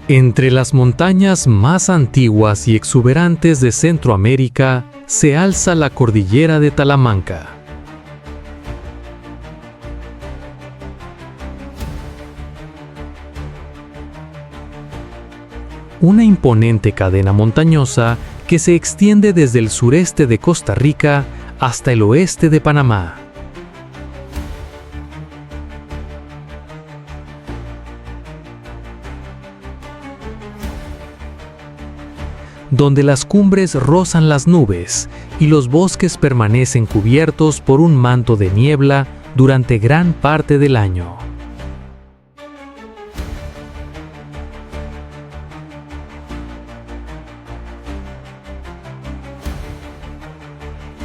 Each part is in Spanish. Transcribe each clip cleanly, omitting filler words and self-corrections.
Entre las montañas más antiguas y exuberantes de Centroamérica se alza la cordillera de Talamanca. Una imponente cadena montañosa que se extiende desde el sureste de Costa Rica hasta el oeste de Panamá. Donde las cumbres rozan las nubes y los bosques permanecen cubiertos por un manto de niebla durante gran parte del año.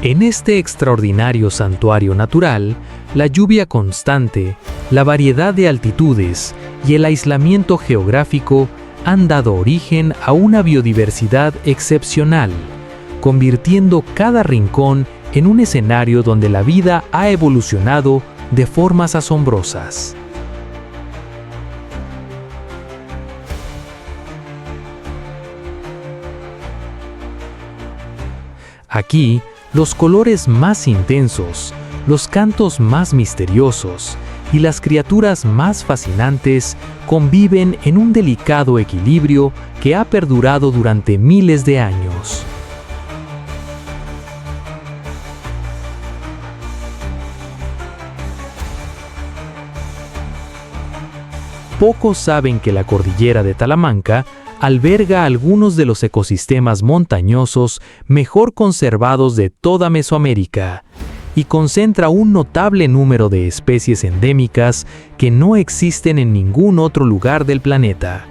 En este extraordinario santuario natural, la lluvia constante, la variedad de altitudes y el aislamiento geográfico han dado origen a una biodiversidad excepcional, convirtiendo cada rincón en un escenario donde la vida ha evolucionado de formas asombrosas. Aquí, los colores más intensos, los cantos más misteriosos y las criaturas más fascinantes conviven en un delicado equilibrio que ha perdurado durante miles de años. Pocos saben que la cordillera de Talamanca alberga algunos de los ecosistemas montañosos mejor conservados de toda Mesoamérica y concentra un notable número de especies endémicas que no existen en ningún otro lugar del planeta.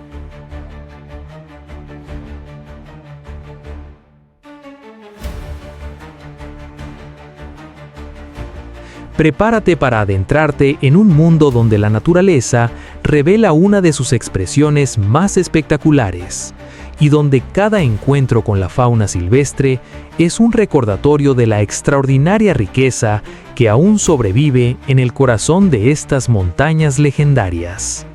Prepárate para adentrarte en un mundo donde la naturaleza revela una de sus expresiones más espectaculares y donde cada encuentro con la fauna silvestre es un recordatorio de la extraordinaria riqueza que aún sobrevive en el corazón de estas montañas legendarias.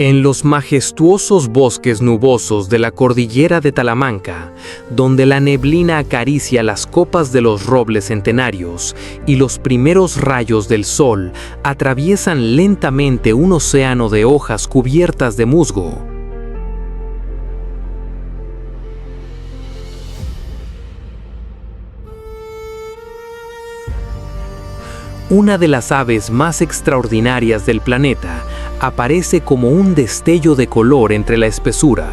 En los majestuosos bosques nubosos de la cordillera de Talamanca, donde la neblina acaricia las copas de los robles centenarios y los primeros rayos del sol atraviesan lentamente un océano de hojas cubiertas de musgo, una de las aves más extraordinarias del planeta aparece como un destello de color entre la espesura.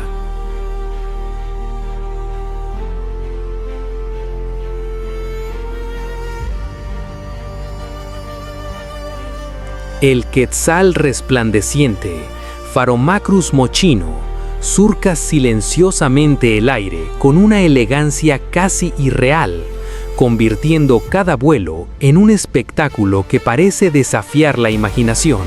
El quetzal resplandeciente, Pharomacrus mochino, surca silenciosamente el aire con una elegancia casi irreal, convirtiendo cada vuelo en un espectáculo que parece desafiar la imaginación.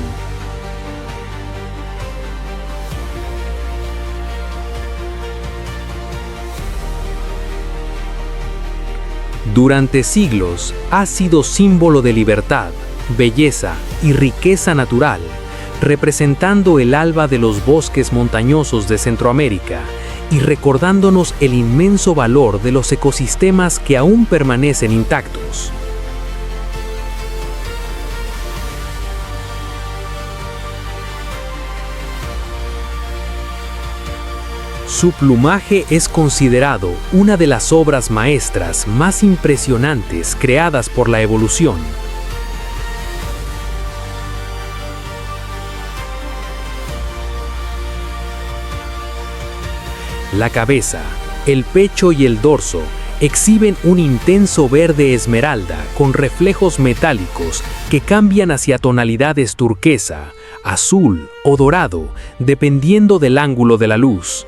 Durante siglos ha sido símbolo de libertad, belleza y riqueza natural, representando el alba de los bosques montañosos de Centroamérica y recordándonos el inmenso valor de los ecosistemas que aún permanecen intactos. Su plumaje es considerado una de las obras maestras más impresionantes creadas por la evolución. La cabeza, el pecho y el dorso exhiben un intenso verde esmeralda con reflejos metálicos que cambian hacia tonalidades turquesa, azul o dorado, dependiendo del ángulo de la luz.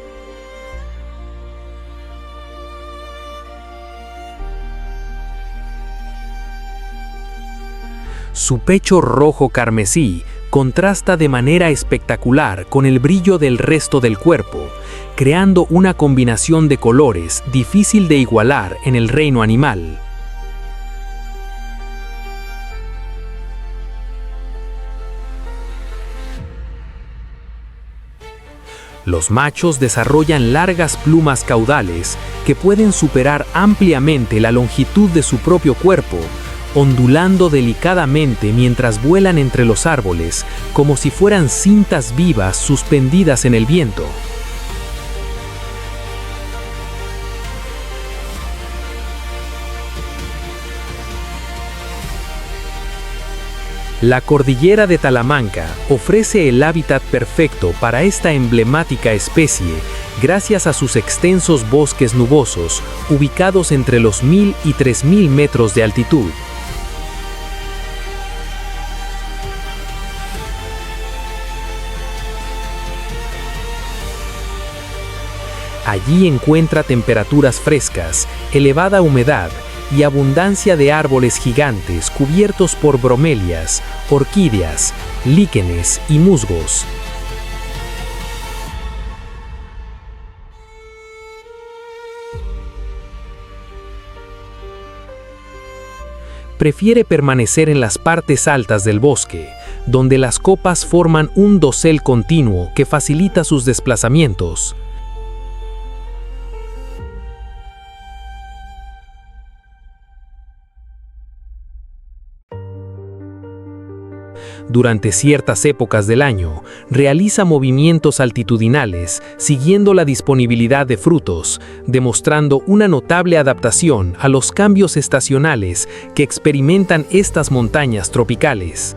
Su pecho rojo carmesí contrasta de manera espectacular con el brillo del resto del cuerpo, creando una combinación de colores difícil de igualar en el reino animal. Los machos desarrollan largas plumas caudales que pueden superar ampliamente la longitud de su propio cuerpo, ondulando delicadamente mientras vuelan entre los árboles, como si fueran cintas vivas suspendidas en el viento. La cordillera de Talamanca ofrece el hábitat perfecto para esta emblemática especie gracias a sus extensos bosques nubosos, ubicados entre los 1000 y 3000 metros de altitud. Allí encuentra temperaturas frescas, elevada humedad y abundancia de árboles gigantes cubiertos por bromelias, orquídeas, líquenes y musgos. Prefiere permanecer en las partes altas del bosque, donde las copas forman un dosel continuo que facilita sus desplazamientos. Durante ciertas épocas del año, realiza movimientos altitudinales siguiendo la disponibilidad de frutos, demostrando una notable adaptación a los cambios estacionales que experimentan estas montañas tropicales.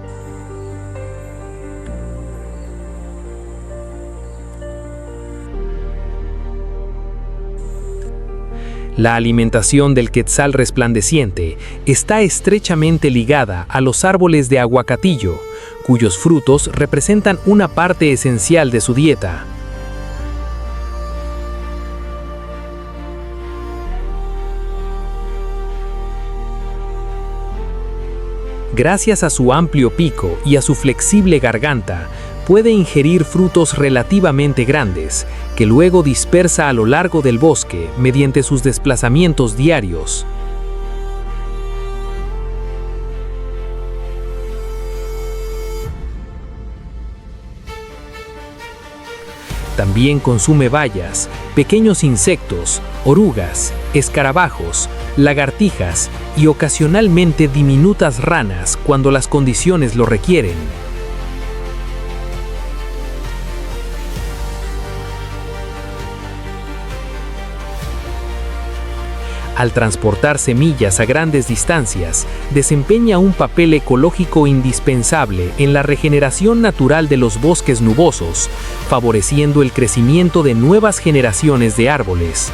La alimentación del quetzal resplandeciente está estrechamente ligada a los árboles de aguacatillo, cuyos frutos representan una parte esencial de su dieta. Gracias a su amplio pico y a su flexible garganta, puede ingerir frutos relativamente grandes, que luego dispersa a lo largo del bosque mediante sus desplazamientos diarios. También consume bayas, pequeños insectos, orugas, escarabajos, lagartijas y ocasionalmente diminutas ranas cuando las condiciones lo requieren. Al transportar semillas a grandes distancias, desempeña un papel ecológico indispensable en la regeneración natural de los bosques nubosos, favoreciendo el crecimiento de nuevas generaciones de árboles.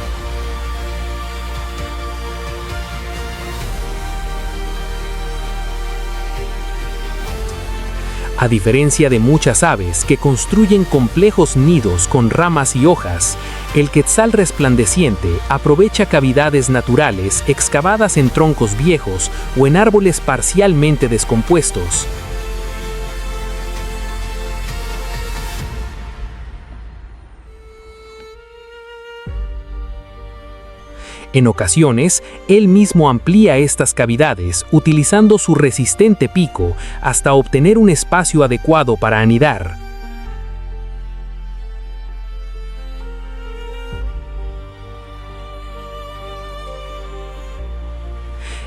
A diferencia de muchas aves que construyen complejos nidos con ramas y hojas, el quetzal resplandeciente aprovecha cavidades naturales excavadas en troncos viejos o en árboles parcialmente descompuestos. En ocasiones, él mismo amplía estas cavidades utilizando su resistente pico hasta obtener un espacio adecuado para anidar.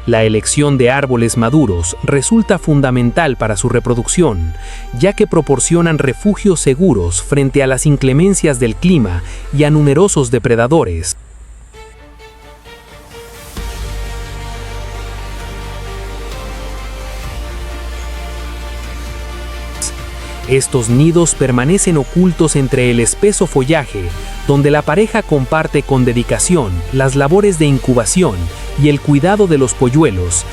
La elección de árboles maduros resulta fundamental para su reproducción, ya que proporcionan refugios seguros frente a las inclemencias del clima y a numerosos depredadores. Estos nidos permanecen ocultos entre el espeso follaje, donde la pareja comparte con dedicación las labores de incubación y el cuidado de los polluelos,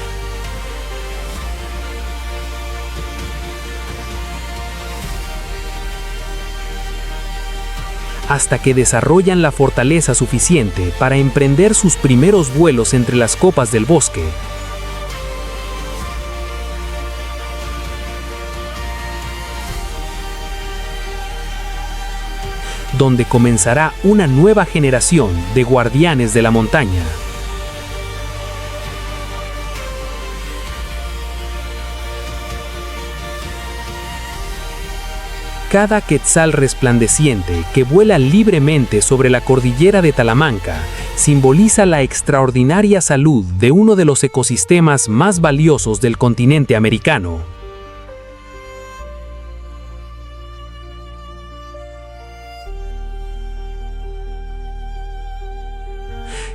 hasta que desarrollan la fortaleza suficiente para emprender sus primeros vuelos entre las copas del bosque. donde comenzará una nueva generación de guardianes de la montaña. Cada quetzal resplandeciente que vuela libremente sobre la cordillera de Talamanca simboliza la extraordinaria salud de uno de los ecosistemas más valiosos del continente americano.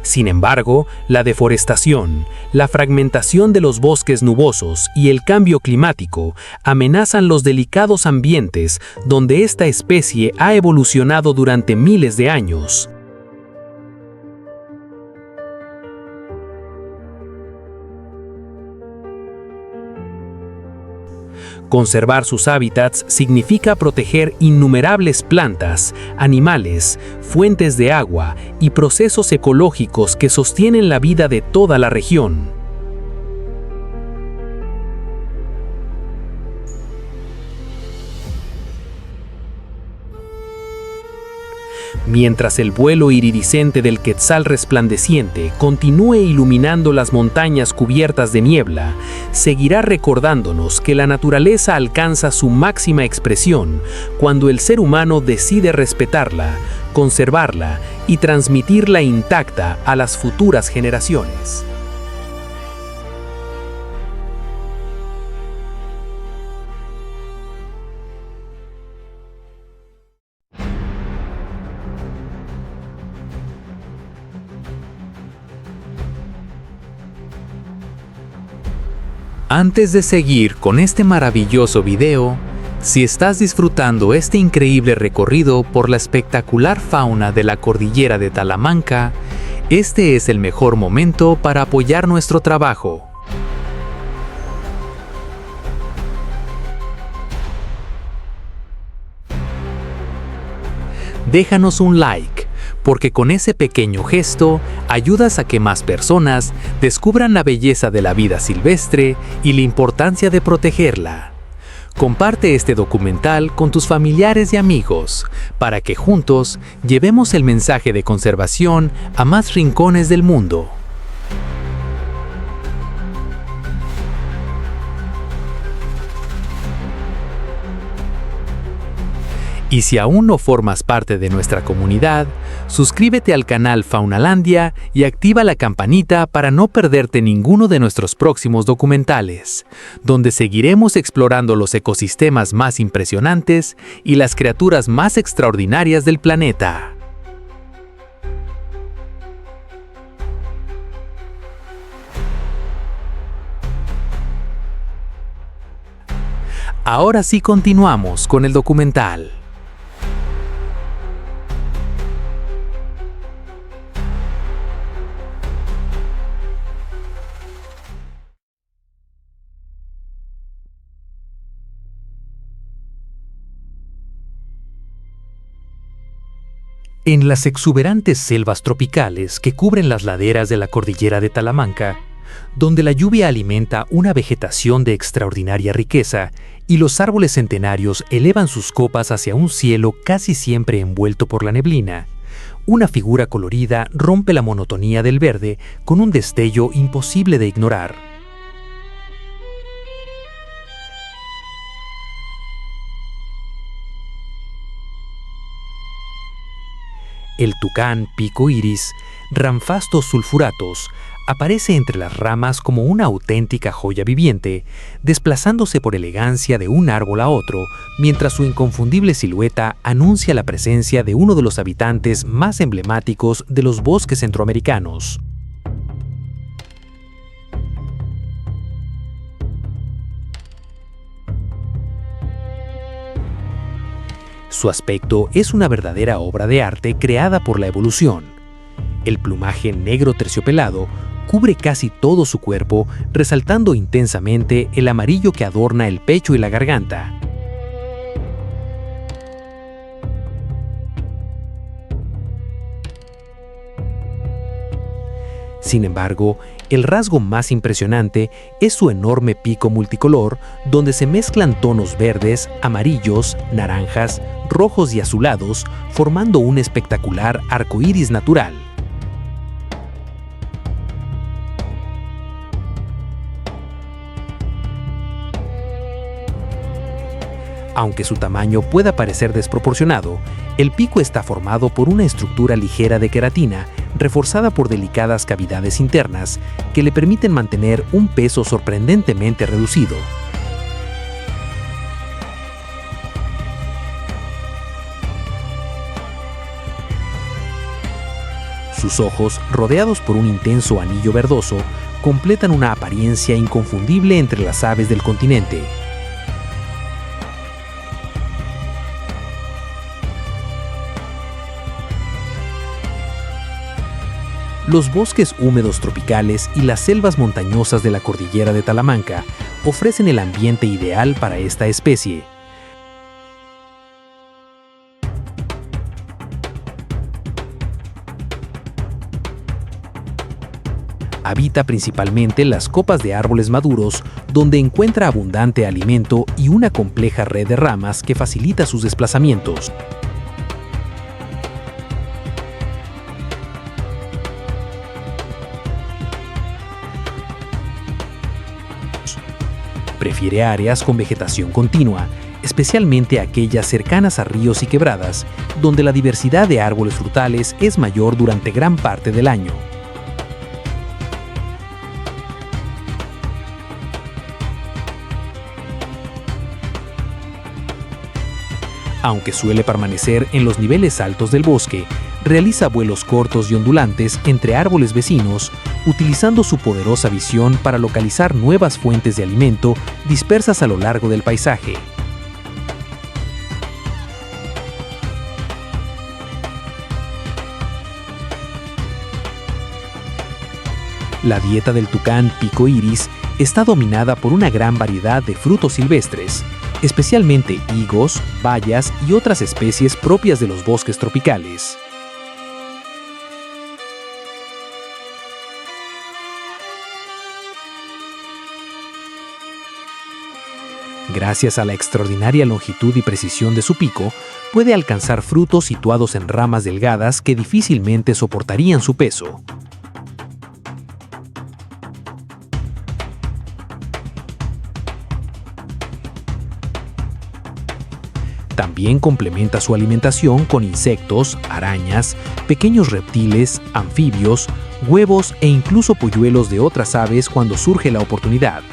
Sin embargo, la deforestación, la fragmentación de los bosques nubosos y el cambio climático amenazan los delicados ambientes donde esta especie ha evolucionado durante miles de años. Conservar sus hábitats significa proteger innumerables plantas, animales, fuentes de agua y procesos ecológicos que sostienen la vida de toda la región. Mientras el vuelo iridiscente del quetzal resplandeciente continúe iluminando las montañas cubiertas de niebla, seguirá recordándonos que la naturaleza alcanza su máxima expresión cuando el ser humano decide respetarla, conservarla y transmitirla intacta a las futuras generaciones. Antes de seguir con este maravilloso video, si estás disfrutando este increíble recorrido por la espectacular fauna de la cordillera de Talamanca, este es el mejor momento para apoyar nuestro trabajo. Déjanos un like, porque con ese pequeño gesto ayudas a que más personas descubran la belleza de la vida silvestre y la importancia de protegerla. Comparte este documental con tus familiares y amigos para que juntos llevemos el mensaje de conservación a más rincones del mundo. Y si aún no formas parte de nuestra comunidad, suscríbete al canal Faunalandia y activa la campanita para no perderte ninguno de nuestros próximos documentales, donde seguiremos explorando los ecosistemas más impresionantes y las criaturas más extraordinarias del planeta. Ahora sí continuamos con el documental. En las exuberantes selvas tropicales que cubren las laderas de la cordillera de Talamanca, donde la lluvia alimenta una vegetación de extraordinaria riqueza y los árboles centenarios elevan sus copas hacia un cielo casi siempre envuelto por la neblina, una figura colorida rompe la monotonía del verde con un destello imposible de ignorar. El tucán pico iris, Ramphastos sulfuratus, aparece entre las ramas como una auténtica joya viviente, desplazándose por elegancia de un árbol a otro, mientras su inconfundible silueta anuncia la presencia de uno de los habitantes más emblemáticos de los bosques centroamericanos. Su aspecto es una verdadera obra de arte creada por la evolución. El plumaje negro terciopelado cubre casi todo su cuerpo, resaltando intensamente el amarillo que adorna el pecho y la garganta. Sin embargo, el rasgo más impresionante es su enorme pico multicolor, donde se mezclan tonos verdes, amarillos, naranjas, rojos y azulados, formando un espectacular arco iris natural. Aunque su tamaño pueda parecer desproporcionado, el pico está formado por una estructura ligera de queratina, reforzada por delicadas cavidades internas que le permiten mantener un peso sorprendentemente reducido. Sus ojos, rodeados por un intenso anillo verdoso, completan una apariencia inconfundible entre las aves del continente. Los bosques húmedos tropicales y las selvas montañosas de la cordillera de Talamanca ofrecen el ambiente ideal para esta especie. Habita principalmente las copas de árboles maduros, donde encuentra abundante alimento y una compleja red de ramas que facilita sus desplazamientos. Prefiere áreas con vegetación continua, especialmente aquellas cercanas a ríos y quebradas, donde la diversidad de árboles frutales es mayor durante gran parte del año. Aunque suele permanecer en los niveles altos del bosque, realiza vuelos cortos y ondulantes entre árboles vecinos, utilizando su poderosa visión para localizar nuevas fuentes de alimento dispersas a lo largo del paisaje. La dieta del tucán pico iris está dominada por una gran variedad de frutos silvestres, especialmente higos, bayas y otras especies propias de los bosques tropicales. Gracias a la extraordinaria longitud y precisión de su pico, puede alcanzar frutos situados en ramas delgadas que difícilmente soportarían su peso. También complementa su alimentación con insectos, arañas, pequeños reptiles, anfibios, huevos e incluso polluelos de otras aves cuando surge la oportunidad.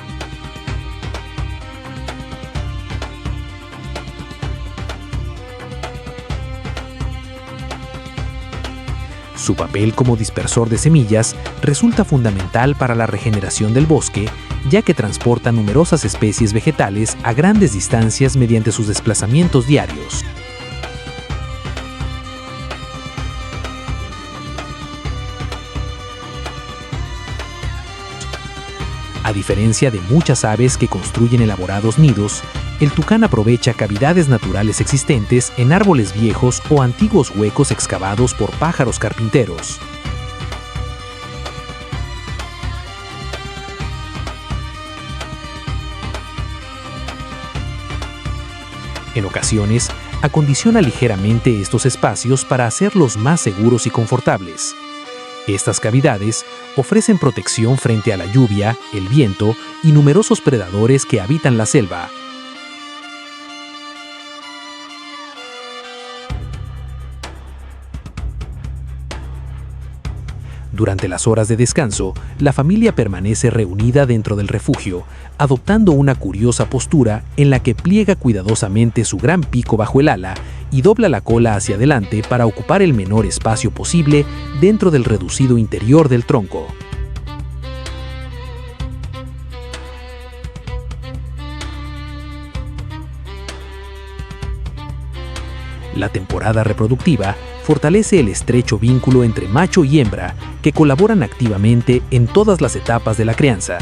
Su papel como dispersor de semillas resulta fundamental para la regeneración del bosque, ya que transporta numerosas especies vegetales a grandes distancias mediante sus desplazamientos diarios. A diferencia de muchas aves que construyen elaborados nidos, el tucán aprovecha cavidades naturales existentes en árboles viejos o antiguos huecos excavados por pájaros carpinteros. En ocasiones, acondiciona ligeramente estos espacios para hacerlos más seguros y confortables. Estas cavidades ofrecen protección frente a la lluvia, el viento y numerosos predadores que habitan la selva. Durante las horas de descanso, la familia permanece reunida dentro del refugio, adoptando una curiosa postura en la que pliega cuidadosamente su gran pico bajo el ala y dobla la cola hacia adelante para ocupar el menor espacio posible dentro del reducido interior del tronco. La temporada reproductiva fortalece el estrecho vínculo entre macho y hembra, que colaboran activamente en todas las etapas de la crianza.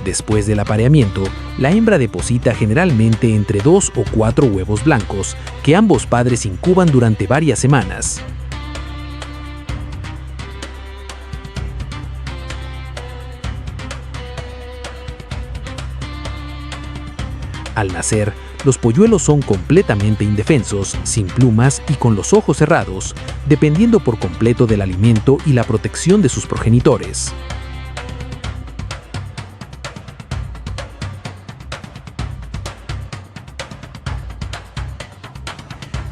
Después del apareamiento, la hembra deposita generalmente entre 2 o 4 huevos blancos, que ambos padres incuban durante varias semanas. Al nacer, los polluelos son completamente indefensos, sin plumas y con los ojos cerrados, dependiendo por completo del alimento y la protección de sus progenitores.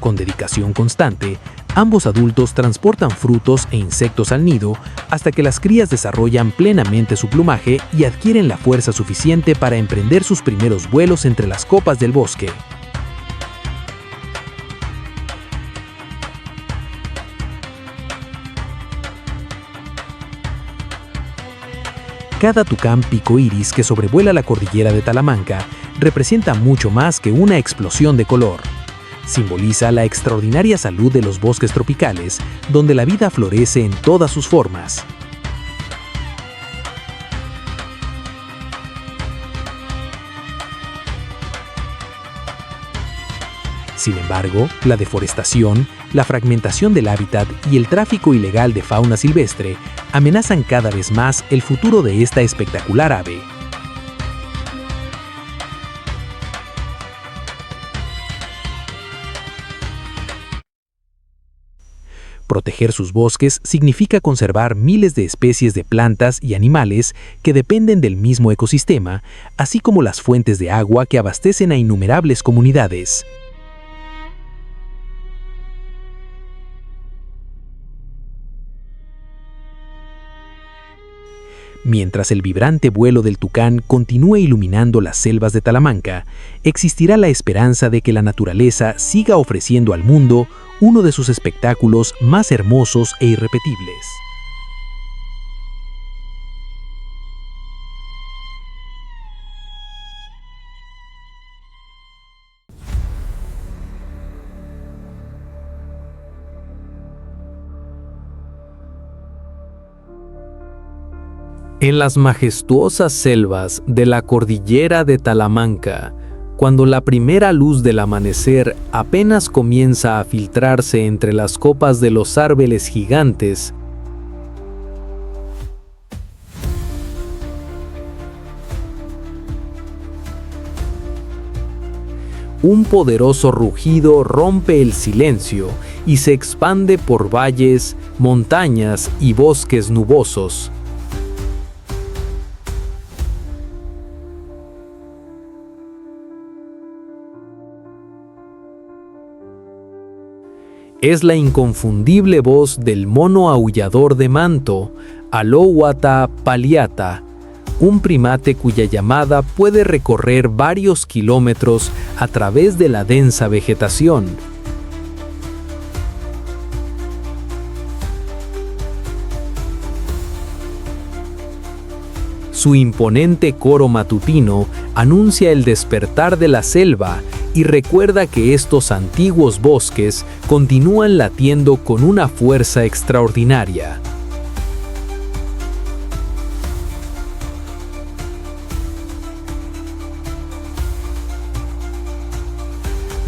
Con dedicación constante, ambos adultos transportan frutos e insectos al nido hasta que las crías desarrollan plenamente su plumaje y adquieren la fuerza suficiente para emprender sus primeros vuelos entre las copas del bosque. Cada tucán picoiris que sobrevuela la cordillera de Talamanca representa mucho más que una explosión de color. Simboliza la extraordinaria salud de los bosques tropicales, donde la vida florece en todas sus formas. Sin embargo, la deforestación, la fragmentación del hábitat y el tráfico ilegal de fauna silvestre amenazan cada vez más el futuro de esta espectacular ave. Proteger sus bosques significa conservar miles de especies de plantas y animales que dependen del mismo ecosistema, así como las fuentes de agua que abastecen a innumerables comunidades. Mientras el vibrante vuelo del tucán continúe iluminando las selvas de Talamanca, existirá la esperanza de que la naturaleza siga ofreciendo al mundo uno de sus espectáculos más hermosos e irrepetibles. En las majestuosas selvas de la cordillera de Talamanca, cuando la primera luz del amanecer apenas comienza a filtrarse entre las copas de los árboles gigantes, un poderoso rugido rompe el silencio y se expande por valles, montañas y bosques nubosos. Es la inconfundible voz del mono aullador de manto, Alówata palliata, un primate cuya llamada puede recorrer varios kilómetros a través de la densa vegetación. Su imponente coro matutino anuncia el despertar de la selva y recuerda que estos antiguos bosques continúan latiendo con una fuerza extraordinaria.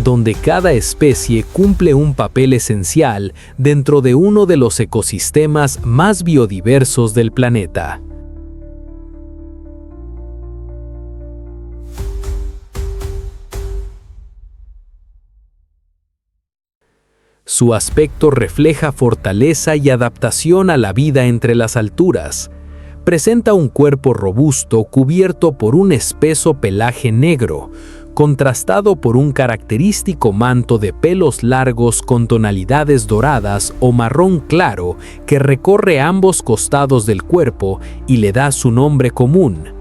Donde cada especie cumple un papel esencial dentro de uno de los ecosistemas más biodiversos del planeta. Su aspecto refleja fortaleza y adaptación a la vida entre las alturas. Presenta un cuerpo robusto cubierto por un espeso pelaje negro, contrastado por un característico manto de pelos largos con tonalidades doradas o marrón claro que recorre ambos costados del cuerpo y le da su nombre común.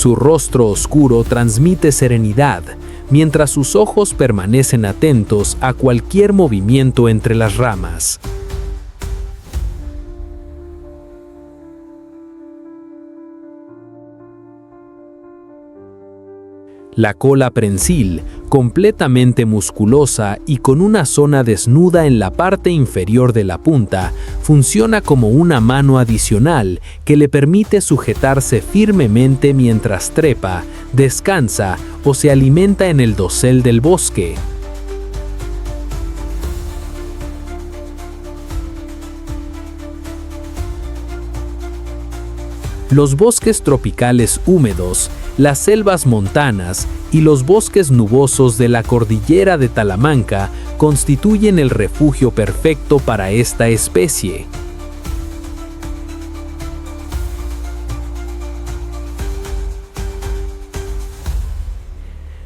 Su rostro oscuro transmite serenidad, mientras sus ojos permanecen atentos a cualquier movimiento entre las ramas. La cola prensil, completamente musculosa y con una zona desnuda en la parte inferior de la punta, funciona como una mano adicional que le permite sujetarse firmemente mientras trepa, descansa o se alimenta en el dosel del bosque. Los bosques tropicales húmedos, las selvas montanas y los bosques nubosos de la cordillera de Talamanca constituyen el refugio perfecto para esta especie.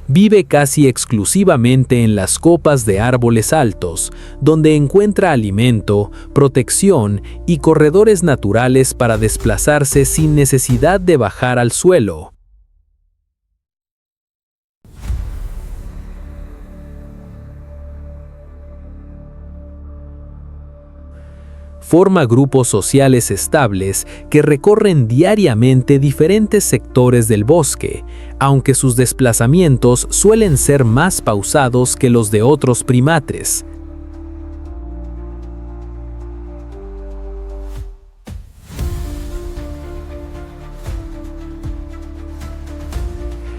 Vive casi exclusivamente en las copas de árboles altos, donde encuentra alimento, protección y corredores naturales para desplazarse sin necesidad de bajar al suelo. Forma grupos sociales estables que recorren diariamente diferentes sectores del bosque, aunque sus desplazamientos suelen ser más pausados que los de otros primates.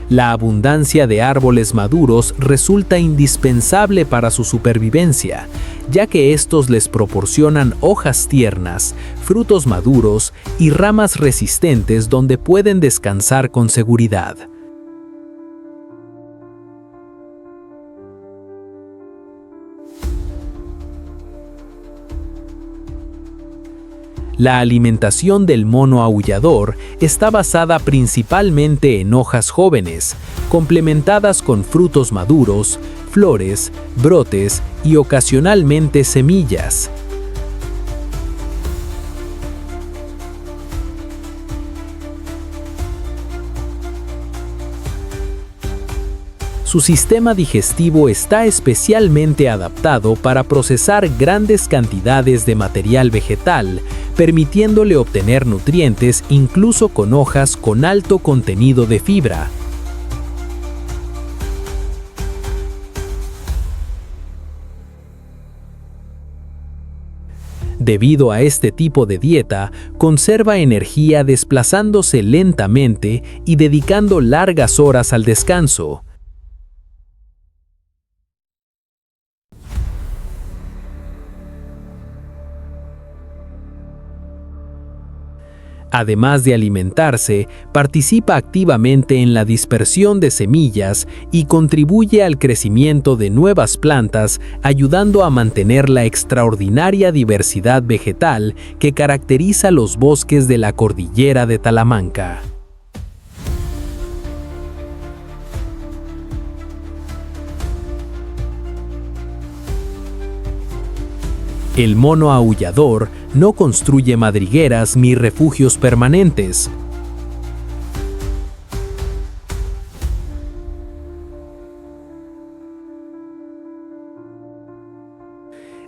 La abundancia de árboles maduros resulta indispensable para su supervivencia, ya que estos les proporcionan hojas tiernas, frutos maduros y ramas resistentes donde pueden descansar con seguridad. La alimentación del mono aullador está basada principalmente en hojas jóvenes, complementadas con frutos maduros, flores, brotes y ocasionalmente semillas. Su sistema digestivo está especialmente adaptado para procesar grandes cantidades de material vegetal, permitiéndole obtener nutrientes incluso con hojas con alto contenido de fibra. Debido a este tipo de dieta, conserva energía desplazándose lentamente y dedicando largas horas al descanso. Además de alimentarse, participa activamente en la dispersión de semillas y contribuye al crecimiento de nuevas plantas, ayudando a mantener la extraordinaria diversidad vegetal que caracteriza los bosques de la cordillera de Talamanca. El mono aullador no construye madrigueras ni refugios permanentes.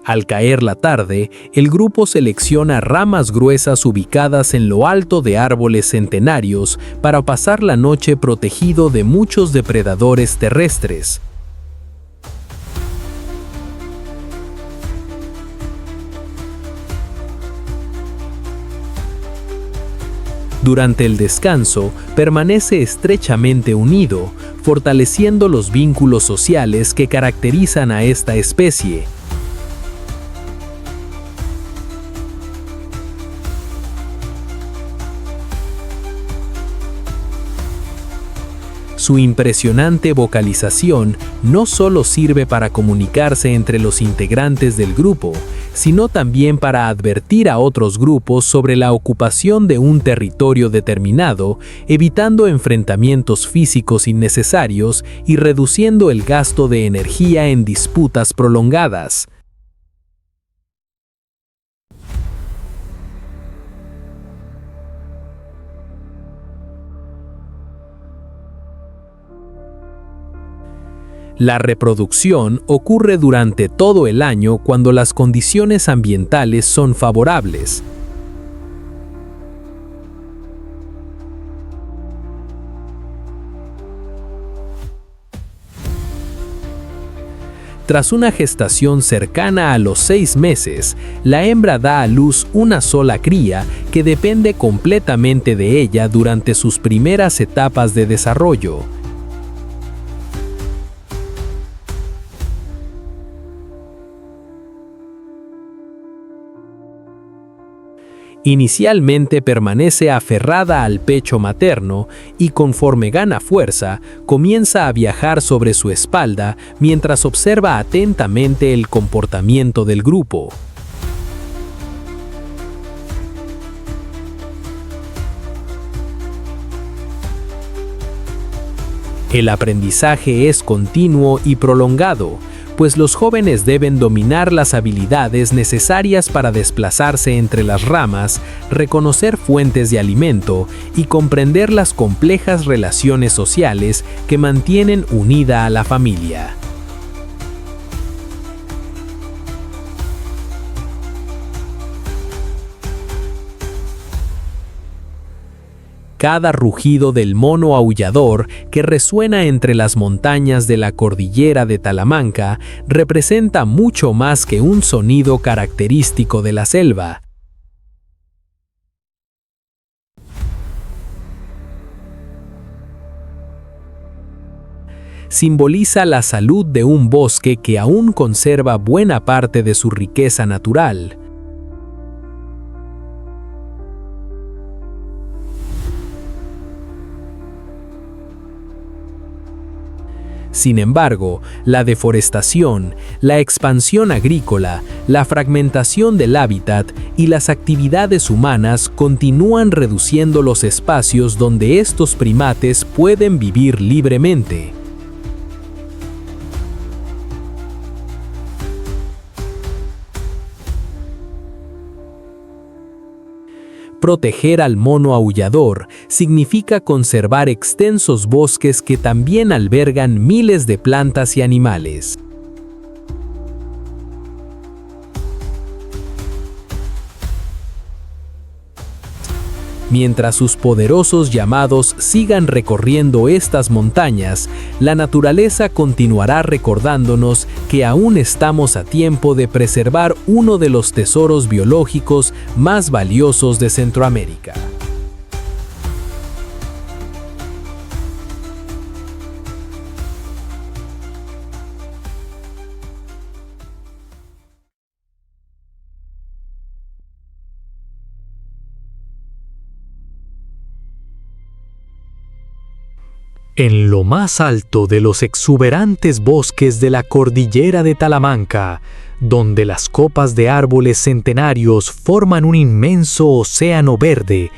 Al caer la tarde, el grupo selecciona ramas gruesas ubicadas en lo alto de árboles centenarios para pasar la noche protegido de muchos depredadores terrestres. Durante el descanso, permanece estrechamente unido, fortaleciendo los vínculos sociales que caracterizan a esta especie. Su impresionante vocalización no solo sirve para comunicarse entre los integrantes del grupo, sino también para advertir a otros grupos sobre la ocupación de un territorio determinado, evitando enfrentamientos físicos innecesarios y reduciendo el gasto de energía en disputas prolongadas. La reproducción ocurre durante todo el año cuando las condiciones ambientales son favorables. Tras una gestación cercana a los 6 meses, la hembra da a luz una sola cría que depende completamente de ella durante sus primeras etapas de desarrollo. Inicialmente permanece aferrada al pecho materno y conforme gana fuerza, comienza a viajar sobre su espalda mientras observa atentamente el comportamiento del grupo. El aprendizaje es continuo y prolongado, pues los jóvenes deben dominar las habilidades necesarias para desplazarse entre las ramas, reconocer fuentes de alimento y comprender las complejas relaciones sociales que mantienen unida a la familia. Cada rugido del mono aullador que resuena entre las montañas de la cordillera de Talamanca representa mucho más que un sonido característico de la selva. Simboliza la salud de un bosque que aún conserva buena parte de su riqueza natural. Sin embargo, la deforestación, la expansión agrícola, la fragmentación del hábitat y las actividades humanas continúan reduciendo los espacios donde estos primates pueden vivir libremente. Proteger al mono aullador significa conservar extensos bosques que también albergan miles de plantas y animales. Mientras sus poderosos llamados sigan recorriendo estas montañas, la naturaleza continuará recordándonos que aún estamos a tiempo de preservar uno de los tesoros biológicos más valiosos de Centroamérica. En lo más alto de los exuberantes bosques de la cordillera de Talamanca, donde las copas de árboles centenarios forman un inmenso océano verde,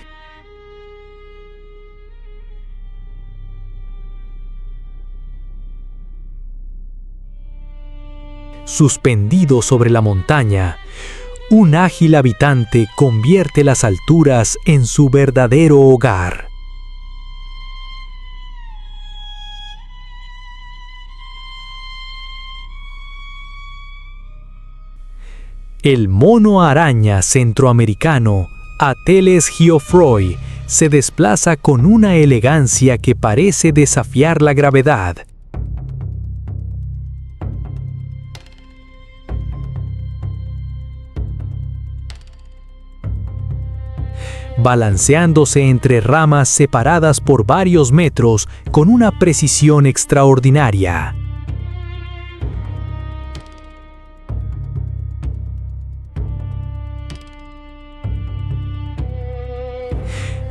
suspendido sobre la montaña, un ágil habitante convierte las alturas en su verdadero hogar. El mono araña centroamericano, Ateles geoffroy, se desplaza con una elegancia que parece desafiar la gravedad. Balanceándose entre ramas separadas por varios metros con una precisión extraordinaria.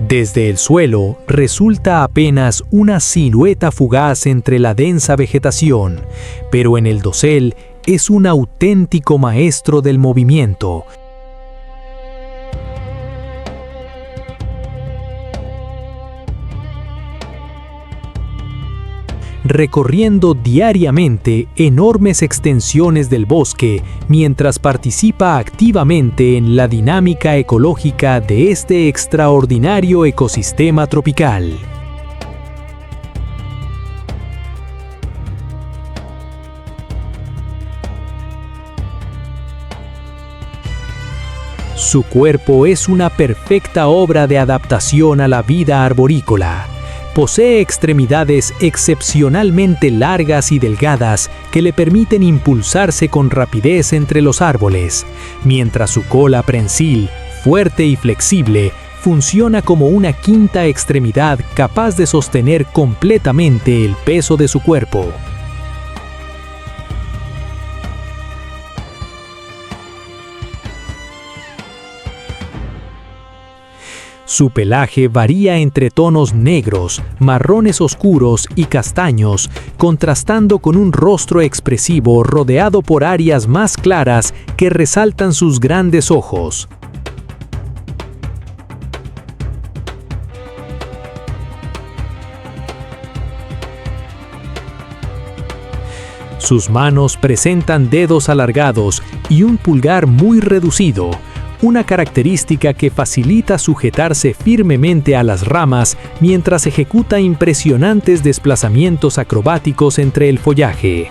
Desde el suelo resulta apenas una silueta fugaz entre la densa vegetación, pero en el dosel es un auténtico maestro del movimiento. Recorriendo diariamente enormes extensiones del bosque mientras participa activamente en la dinámica ecológica de este extraordinario ecosistema tropical. Su cuerpo es una perfecta obra de adaptación a la vida arborícola, Posee extremidades excepcionalmente largas y delgadas que le permiten impulsarse con rapidez entre los árboles, mientras su cola prensil, fuerte y flexible, funciona como una quinta extremidad capaz de sostener completamente el peso de su cuerpo. Su pelaje varía entre tonos negros, marrones oscuros y castaños, contrastando con un rostro expresivo rodeado por áreas más claras que resaltan sus grandes ojos. Sus manos presentan dedos alargados y un pulgar muy reducido, una característica que facilita sujetarse firmemente a las ramas mientras ejecuta impresionantes desplazamientos acrobáticos entre el follaje.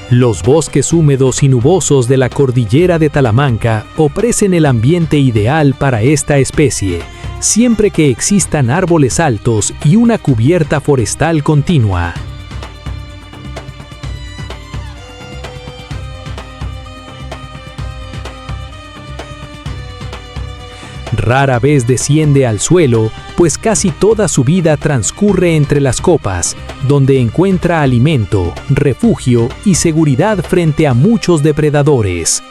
Los bosques húmedos y nubosos de la cordillera de Talamanca ofrecen el ambiente ideal para esta especie, siempre que existan árboles altos y una cubierta forestal continua. Rara vez desciende al suelo, pues casi toda su vida transcurre entre las copas, donde encuentra alimento, refugio y seguridad frente a muchos depredadores.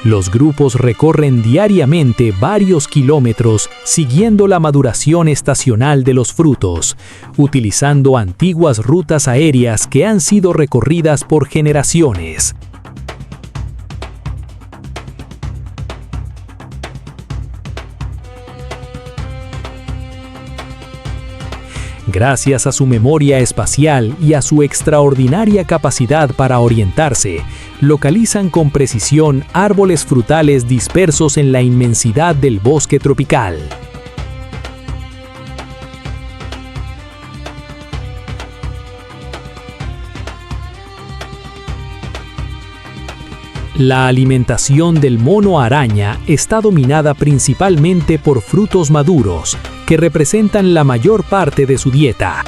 Los grupos recorren diariamente varios kilómetros siguiendo la maduración estacional de los frutos, utilizando antiguas rutas aéreas que han sido recorridas por generaciones. Gracias a su memoria espacial y a su extraordinaria capacidad para orientarse, localizan con precisión árboles frutales dispersos en la inmensidad del bosque tropical. La alimentación del mono araña está dominada principalmente por frutos maduros, que representan la mayor parte de su dieta.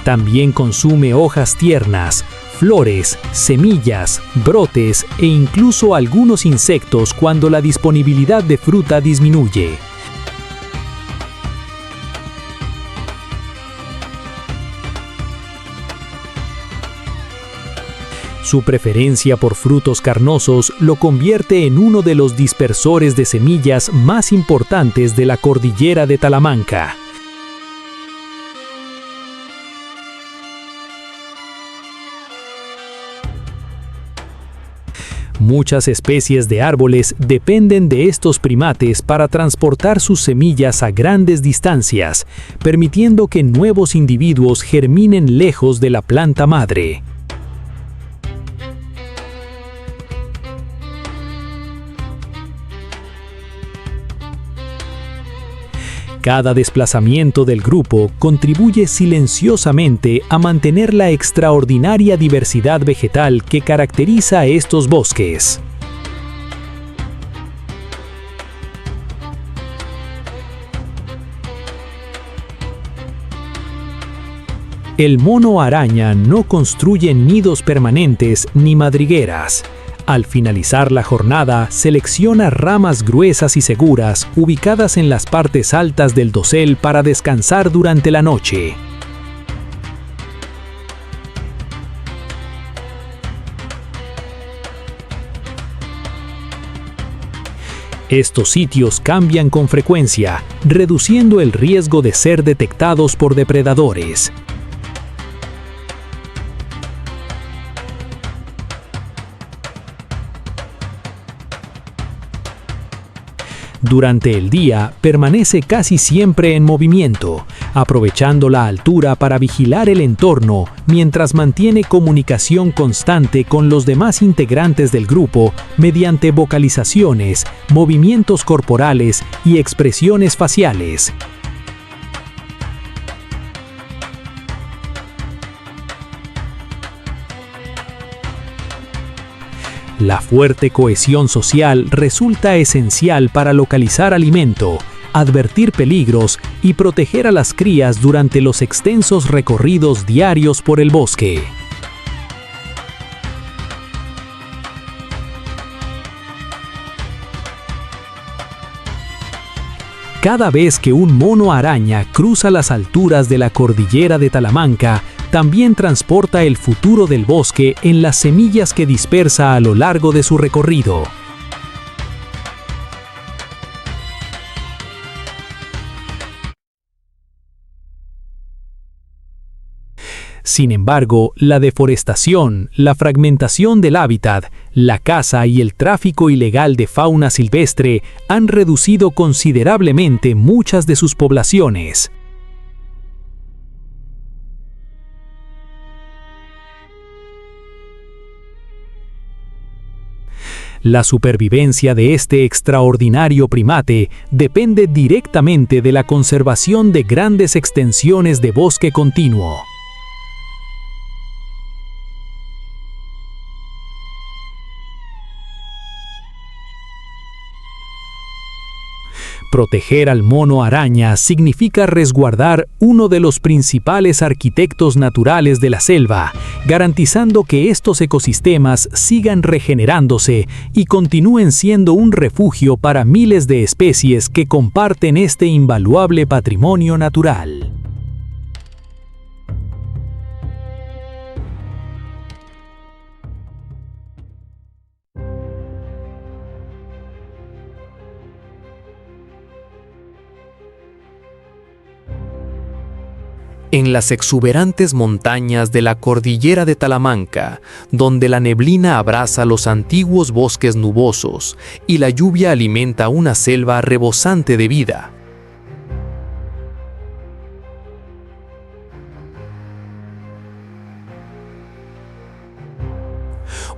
También consume hojas tiernas, flores, semillas, brotes e incluso algunos insectos cuando la disponibilidad de fruta disminuye. Su preferencia por frutos carnosos lo convierte en uno de los dispersores de semillas más importantes de la cordillera de Talamanca. Muchas especies de árboles dependen de estos primates para transportar sus semillas a grandes distancias, permitiendo que nuevos individuos germinen lejos de la planta madre. Cada desplazamiento del grupo contribuye silenciosamente a mantener la extraordinaria diversidad vegetal que caracteriza a estos bosques. El mono araña no construye nidos permanentes ni madrigueras. Al finalizar la jornada, selecciona ramas gruesas y seguras ubicadas en las partes altas del dosel para descansar durante la noche. Estos sitios cambian con frecuencia, reduciendo el riesgo de ser detectados por depredadores. Durante el día permanece casi siempre en movimiento, aprovechando la altura para vigilar el entorno mientras mantiene comunicación constante con los demás integrantes del grupo mediante vocalizaciones, movimientos corporales y expresiones faciales. La fuerte cohesión social resulta esencial para localizar alimento, advertir peligros y proteger a las crías durante los extensos recorridos diarios por el bosque. Cada vez que un mono araña cruza las alturas de la cordillera de Talamanca, también transporta el futuro del bosque en las semillas que dispersa a lo largo de su recorrido. Sin embargo, la deforestación, la fragmentación del hábitat, la caza y el tráfico ilegal de fauna silvestre han reducido considerablemente muchas de sus poblaciones. La supervivencia de este extraordinario primate depende directamente de la conservación de grandes extensiones de bosque continuo. Proteger al mono araña significa resguardar uno de los principales arquitectos naturales de la selva, garantizando que estos ecosistemas sigan regenerándose y continúen siendo un refugio para miles de especies que comparten este invaluable patrimonio natural. En las exuberantes montañas de la cordillera de Talamanca, donde la neblina abraza los antiguos bosques nubosos y la lluvia alimenta una selva rebosante de vida.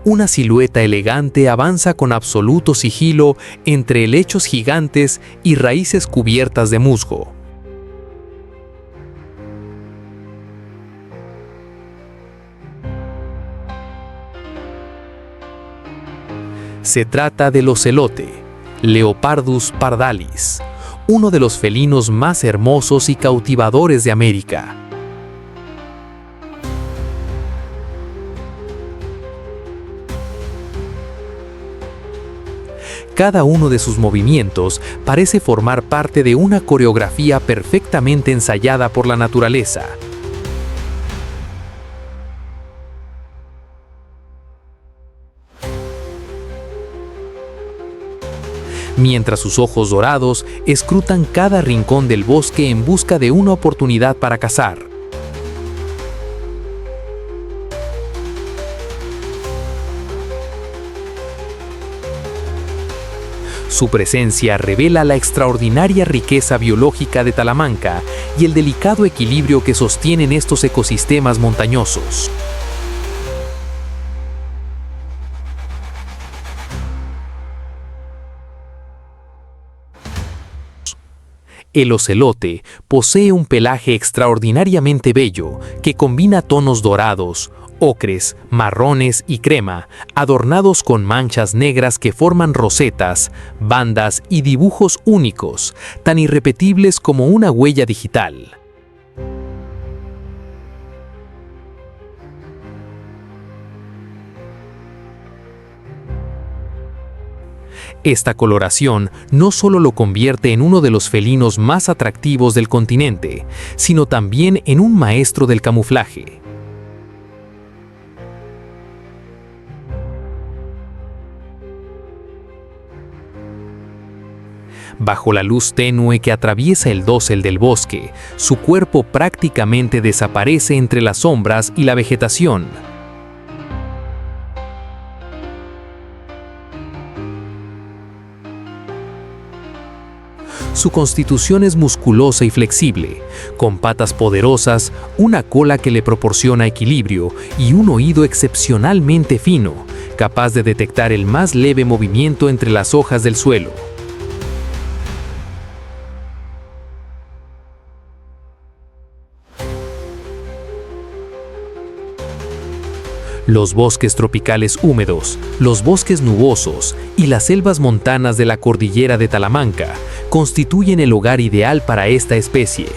Una silueta elegante avanza con absoluto sigilo entre helechos gigantes y raíces cubiertas de musgo. Se trata del ocelote, Leopardus pardalis, uno de los felinos más hermosos y cautivadores de América. Cada uno de sus movimientos parece formar parte de una coreografía perfectamente ensayada por la naturaleza. Mientras sus ojos dorados escrutan cada rincón del bosque en busca de una oportunidad para cazar. Su presencia revela la extraordinaria riqueza biológica de Talamanca y el delicado equilibrio que sostienen estos ecosistemas montañosos. El ocelote posee un pelaje extraordinariamente bello que combina tonos dorados, ocres, marrones y crema, adornados con manchas negras que forman rosetas, bandas y dibujos únicos, tan irrepetibles como una huella digital. Esta coloración no solo lo convierte en uno de los felinos más atractivos del continente, sino también en un maestro del camuflaje. Bajo la luz tenue que atraviesa el dosel del bosque, su cuerpo prácticamente desaparece entre las sombras y la vegetación. Su constitución es musculosa y flexible, con patas poderosas, una cola que le proporciona equilibrio y un oído excepcionalmente fino, capaz de detectar el más leve movimiento entre las hojas del suelo. Los bosques tropicales húmedos, los bosques nubosos y las selvas montanas de la cordillera de Talamanca constituyen el hogar ideal para esta especie.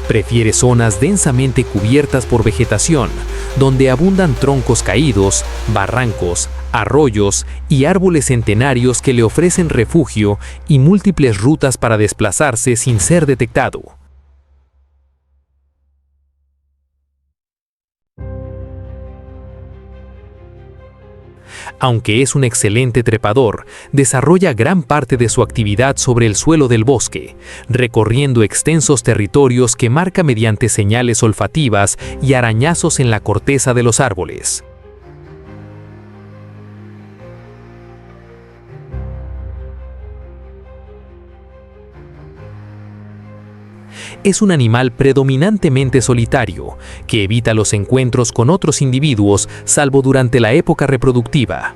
Prefiere zonas densamente cubiertas por vegetación, donde abundan troncos caídos, barrancos, arroyos y árboles centenarios que le ofrecen refugio y múltiples rutas para desplazarse sin ser detectado. Aunque es un excelente trepador, desarrolla gran parte de su actividad sobre el suelo del bosque, recorriendo extensos territorios que marca mediante señales olfativas y arañazos en la corteza de los árboles. Es un animal predominantemente solitario, que evita los encuentros con otros individuos salvo durante la época reproductiva.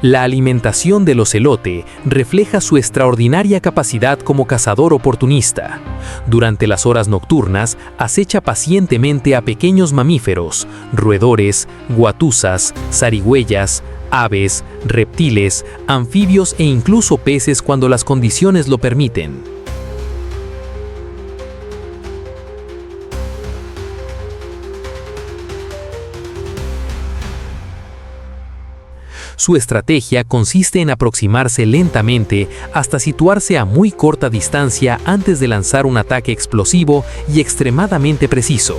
La alimentación del ocelote refleja su extraordinaria capacidad como cazador oportunista. Durante las horas nocturnas, acecha pacientemente a pequeños mamíferos, roedores, guatusas, zarigüeyas, aves, reptiles, anfibios e incluso peces cuando las condiciones lo permiten. Su estrategia consiste en aproximarse lentamente hasta situarse a muy corta distancia antes de lanzar un ataque explosivo y extremadamente preciso.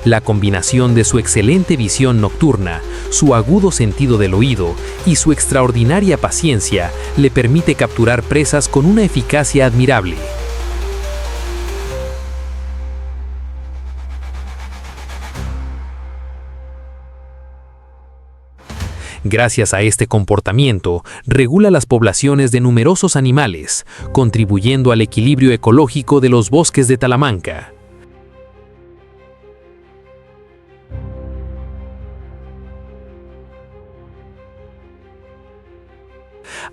La combinación de su excelente visión nocturna, su agudo sentido del oído y su extraordinaria paciencia le permite capturar presas con una eficacia admirable. Gracias a este comportamiento, regula las poblaciones de numerosos animales, contribuyendo al equilibrio ecológico de los bosques de Talamanca.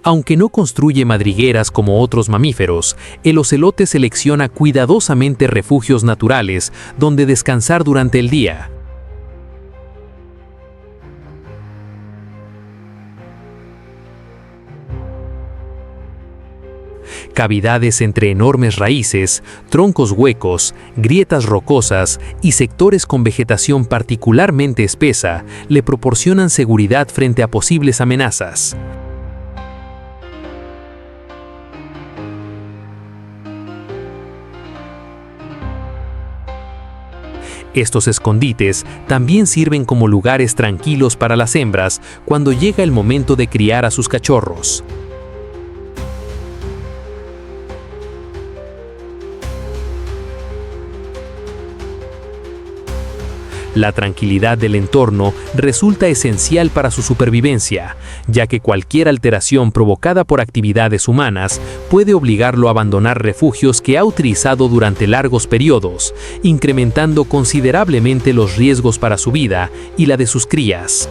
Aunque no construye madrigueras como otros mamíferos, el ocelote selecciona cuidadosamente refugios naturales donde descansar durante el día. Cavidades entre enormes raíces, troncos huecos, grietas rocosas y sectores con vegetación particularmente espesa le proporcionan seguridad frente a posibles amenazas. Estos escondites también sirven como lugares tranquilos para las hembras cuando llega el momento de criar a sus cachorros. La tranquilidad del entorno resulta esencial para su supervivencia, ya que cualquier alteración provocada por actividades humanas puede obligarlo a abandonar refugios que ha utilizado durante largos periodos, incrementando considerablemente los riesgos para su vida y la de sus crías.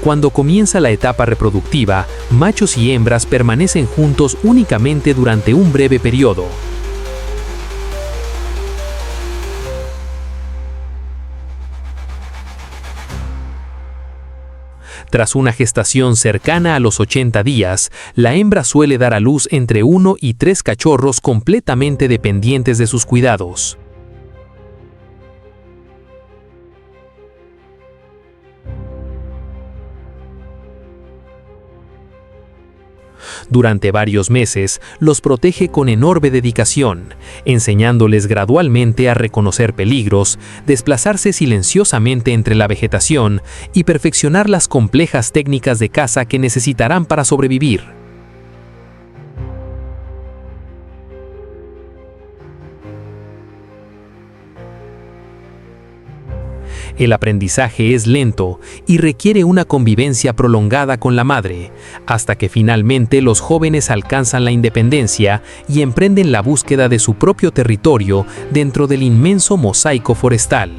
Cuando comienza la etapa reproductiva, machos y hembras permanecen juntos únicamente durante un breve periodo. Tras una gestación cercana a los 80 días, la hembra suele dar a luz entre 1 y 3 cachorros completamente dependientes de sus cuidados. Durante varios meses, los protege con enorme dedicación, enseñándoles gradualmente a reconocer peligros, desplazarse silenciosamente entre la vegetación y perfeccionar las complejas técnicas de caza que necesitarán para sobrevivir. El aprendizaje es lento y requiere una convivencia prolongada con la madre, hasta que finalmente los jóvenes alcanzan la independencia y emprenden la búsqueda de su propio territorio dentro del inmenso mosaico forestal.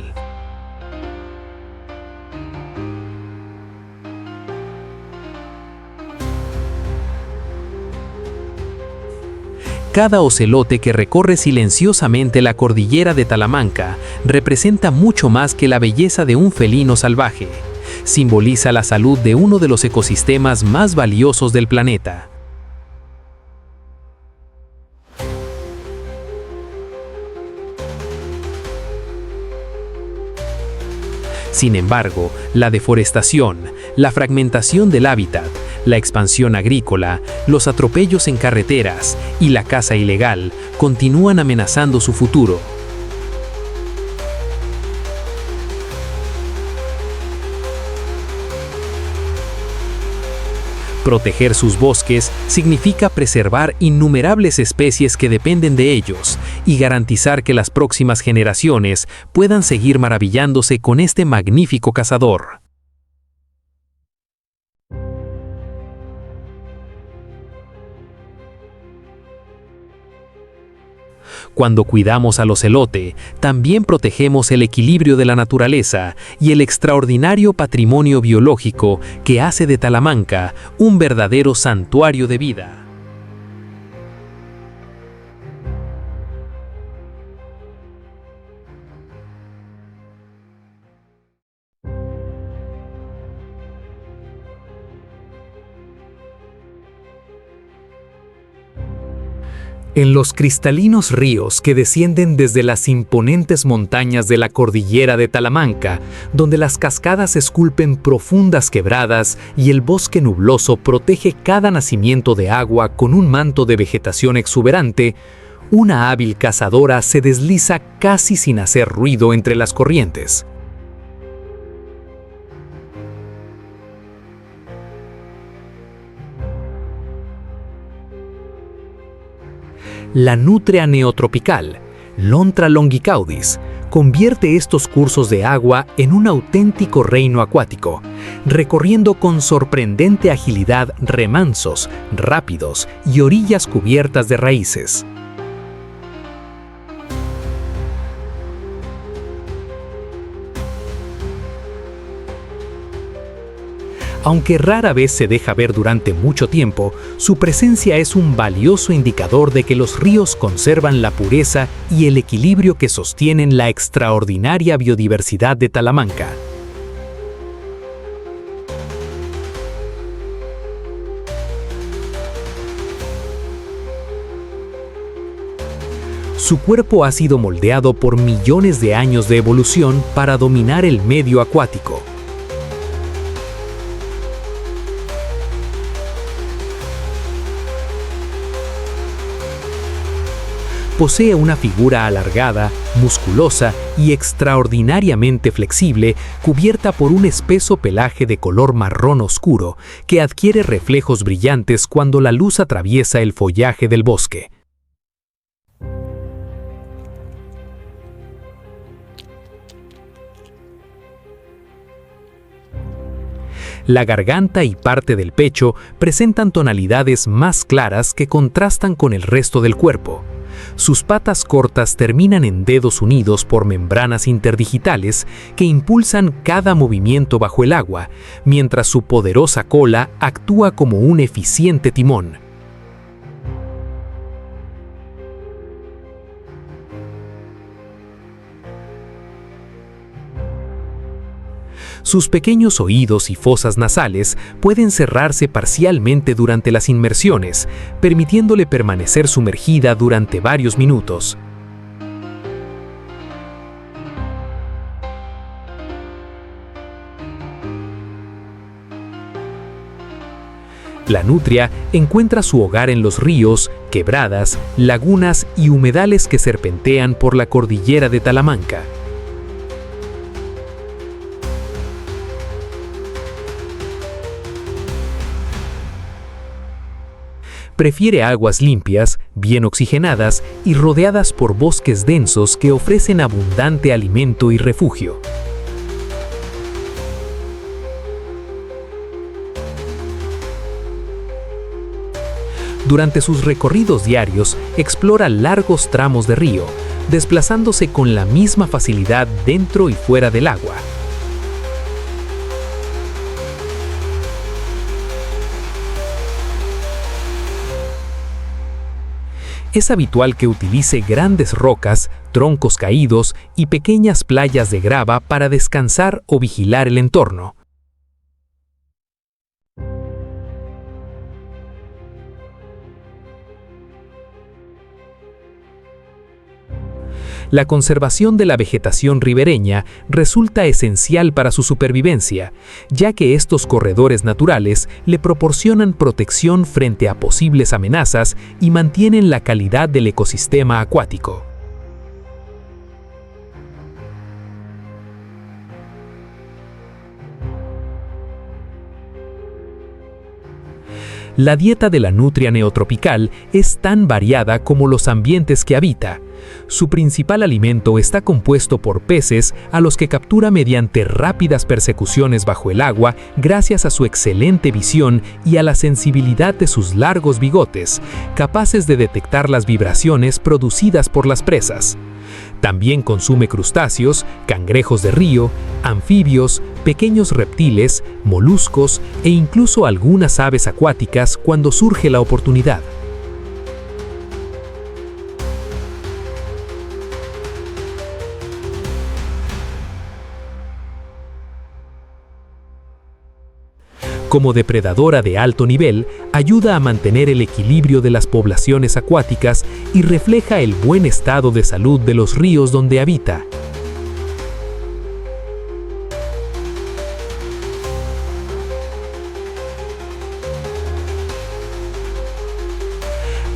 Cada ocelote que recorre silenciosamente la cordillera de Talamanca representa mucho más que la belleza de un felino salvaje. Simboliza la salud de uno de los ecosistemas más valiosos del planeta. Sin embargo, la deforestación, la fragmentación del hábitat, la expansión agrícola, los atropellos en carreteras y la caza ilegal continúan amenazando su futuro. Proteger sus bosques significa preservar innumerables especies que dependen de ellos y garantizar que las próximas generaciones puedan seguir maravillándose con este magnífico cazador. Cuando cuidamos al ocelote, también protegemos el equilibrio de la naturaleza y el extraordinario patrimonio biológico que hace de Talamanca un verdadero santuario de vida. En los cristalinos ríos que descienden desde las imponentes montañas de la cordillera de Talamanca, donde las cascadas esculpen profundas quebradas y el bosque nubloso protege cada nacimiento de agua con un manto de vegetación exuberante, una hábil cazadora se desliza casi sin hacer ruido entre las corrientes. La nutria neotropical, Lontra longicaudis, convierte estos cursos de agua en un auténtico reino acuático, recorriendo con sorprendente agilidad remansos, rápidos y orillas cubiertas de raíces. Aunque rara vez se deja ver durante mucho tiempo, su presencia es un valioso indicador de que los ríos conservan la pureza y el equilibrio que sostienen la extraordinaria biodiversidad de Talamanca. Su cuerpo ha sido moldeado por millones de años de evolución para dominar el medio acuático. Posee una figura alargada, musculosa y extraordinariamente flexible, cubierta por un espeso pelaje de color marrón oscuro que adquiere reflejos brillantes cuando la luz atraviesa el follaje del bosque. La garganta y parte del pecho presentan tonalidades más claras que contrastan con el resto del cuerpo. Sus patas cortas terminan en dedos unidos por membranas interdigitales que impulsan cada movimiento bajo el agua, mientras su poderosa cola actúa como un eficiente timón. Sus pequeños oídos y fosas nasales pueden cerrarse parcialmente durante las inmersiones, permitiéndole permanecer sumergida durante varios minutos. La nutria encuentra su hogar en los ríos, quebradas, lagunas y humedales que serpentean por la cordillera de Talamanca. Prefiere aguas limpias, bien oxigenadas y rodeadas por bosques densos que ofrecen abundante alimento y refugio. Durante sus recorridos diarios, explora largos tramos de río, desplazándose con la misma facilidad dentro y fuera del agua. Es habitual que utilice grandes rocas, troncos caídos y pequeñas playas de grava para descansar o vigilar el entorno. La conservación de la vegetación ribereña resulta esencial para su supervivencia, ya que estos corredores naturales le proporcionan protección frente a posibles amenazas y mantienen la calidad del ecosistema acuático. La dieta de la nutria neotropical es tan variada como los ambientes que habita. Su principal alimento está compuesto por peces a los que captura mediante rápidas persecuciones bajo el agua gracias a su excelente visión y a la sensibilidad de sus largos bigotes, capaces de detectar las vibraciones producidas por las presas. También consume crustáceos, cangrejos de río, anfibios, pequeños reptiles, moluscos e incluso algunas aves acuáticas cuando surge la oportunidad. Como depredadora de alto nivel, ayuda a mantener el equilibrio de las poblaciones acuáticas y refleja el buen estado de salud de los ríos donde habita.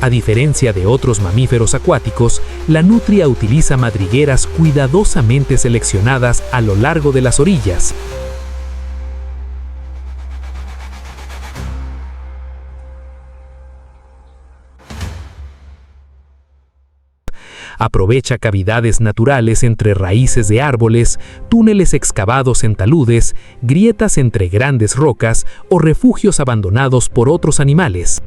A diferencia de otros mamíferos acuáticos, la nutria utiliza madrigueras cuidadosamente seleccionadas a lo largo de las orillas. Aprovecha cavidades naturales entre raíces de árboles, túneles excavados en taludes, grietas entre grandes rocas o refugios abandonados por otros animales.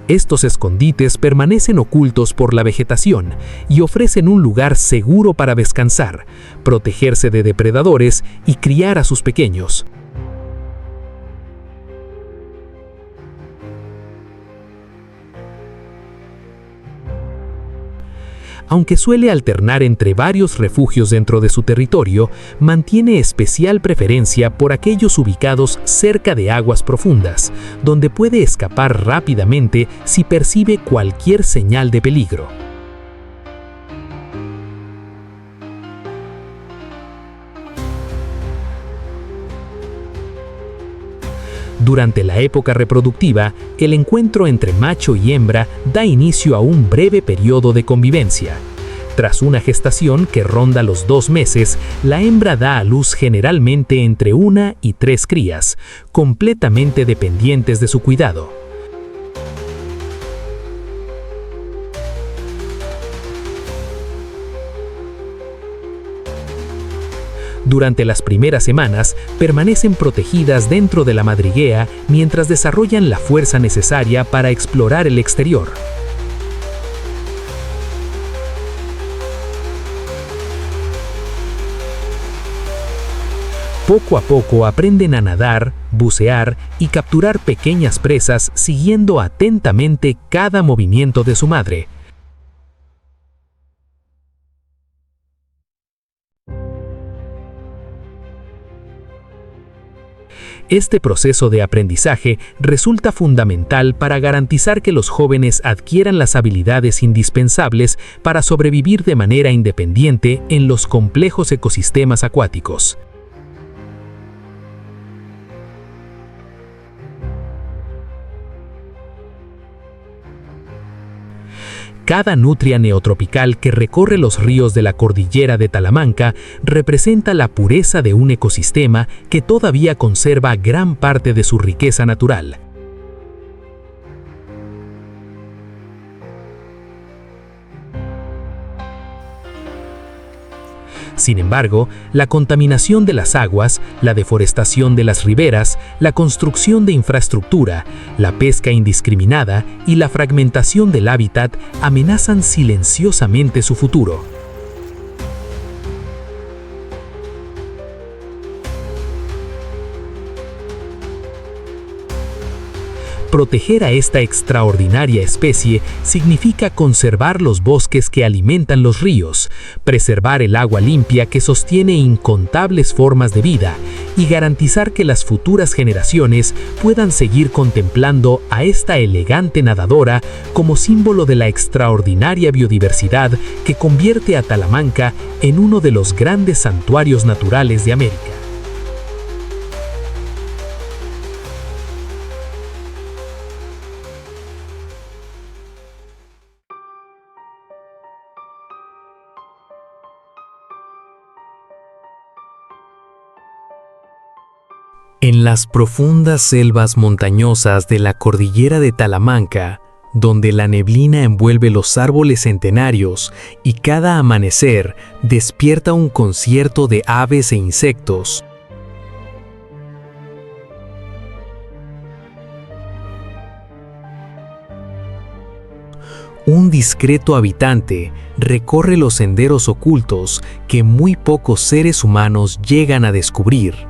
Estos escondites permanecen ocultos por la vegetación y ofrecen un lugar seguro para descansar, protegerse de depredadores y criar a sus pequeños. Aunque suele alternar entre varios refugios dentro de su territorio, mantiene especial preferencia por aquellos ubicados cerca de aguas profundas, donde puede escapar rápidamente si percibe cualquier señal de peligro. Durante la época reproductiva, el encuentro entre macho y hembra da inicio a un breve periodo de convivencia. Tras una gestación que ronda los 2 meses, la hembra da a luz generalmente entre 1 y 3 crías, completamente dependientes de su cuidado. Durante las primeras semanas, permanecen protegidas dentro de la madriguera mientras desarrollan la fuerza necesaria para explorar el exterior. Poco a poco aprenden a nadar, bucear y capturar pequeñas presas siguiendo atentamente cada movimiento de su madre. Este proceso de aprendizaje resulta fundamental para garantizar que los jóvenes adquieran las habilidades indispensables para sobrevivir de manera independiente en los complejos ecosistemas acuáticos. Cada nutria neotropical que recorre los ríos de la cordillera de Talamanca representa la pureza de un ecosistema que todavía conserva gran parte de su riqueza natural. Sin embargo, la contaminación de las aguas, la deforestación de las riberas, la construcción de infraestructura, la pesca indiscriminada y la fragmentación del hábitat amenazan silenciosamente su futuro. Proteger a esta extraordinaria especie significa conservar los bosques que alimentan los ríos, preservar el agua limpia que sostiene incontables formas de vida y garantizar que las futuras generaciones puedan seguir contemplando a esta elegante nadadora como símbolo de la extraordinaria biodiversidad que convierte a Talamanca en uno de los grandes santuarios naturales de América. En las profundas selvas montañosas de la cordillera de Talamanca, donde la neblina envuelve los árboles centenarios y cada amanecer despierta un concierto de aves e insectos, un discreto habitante recorre los senderos ocultos que muy pocos seres humanos llegan a descubrir.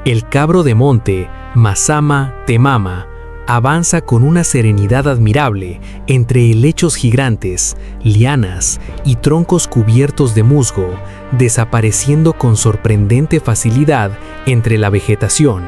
El cabro de monte, Mazama temama, avanza con una serenidad admirable entre helechos gigantes, lianas y troncos cubiertos de musgo, desapareciendo con sorprendente facilidad entre la vegetación.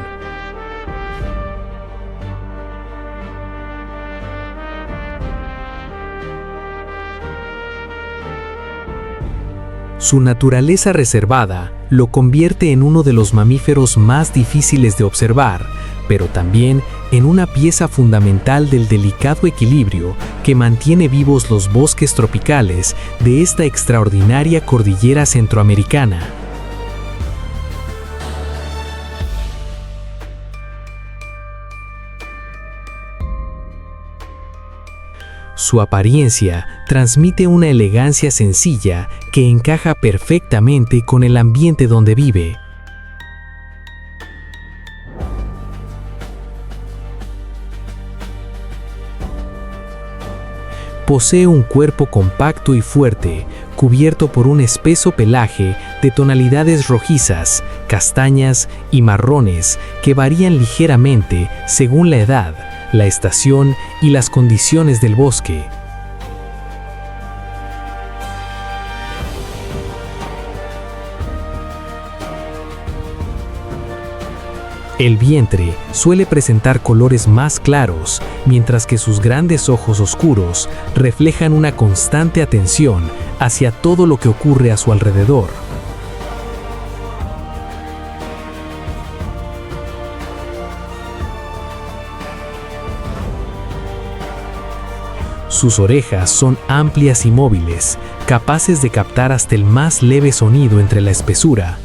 Su naturaleza reservada lo convierte en uno de los mamíferos más difíciles de observar, pero también en una pieza fundamental del delicado equilibrio que mantiene vivos los bosques tropicales de esta extraordinaria cordillera centroamericana. Su apariencia transmite una elegancia sencilla que encaja perfectamente con el ambiente donde vive. Posee un cuerpo compacto y fuerte, cubierto por un espeso pelaje de tonalidades rojizas, castañas y marrones que varían ligeramente según la edad, la estación y las condiciones del bosque. El vientre suele presentar colores más claros, mientras que sus grandes ojos oscuros reflejan una constante atención hacia todo lo que ocurre a su alrededor. Sus orejas son amplias y móviles, capaces de captar hasta el más leve sonido entre la espesura.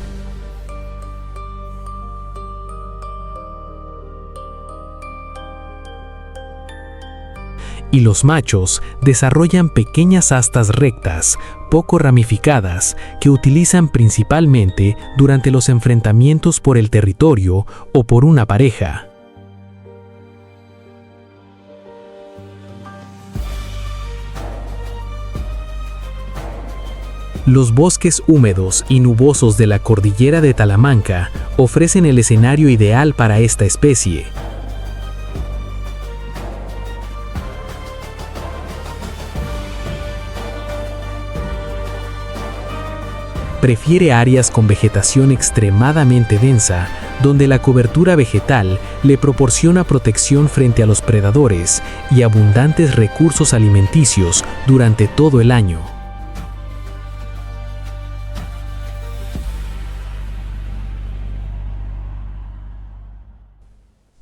Y los machos desarrollan pequeñas astas rectas, poco ramificadas, que utilizan principalmente durante los enfrentamientos por el territorio o por una pareja. Los bosques húmedos y nubosos de la cordillera de Talamanca ofrecen el escenario ideal para esta especie. Prefiere áreas con vegetación extremadamente densa, donde la cobertura vegetal le proporciona protección frente a los predadores y abundantes recursos alimenticios durante todo el año.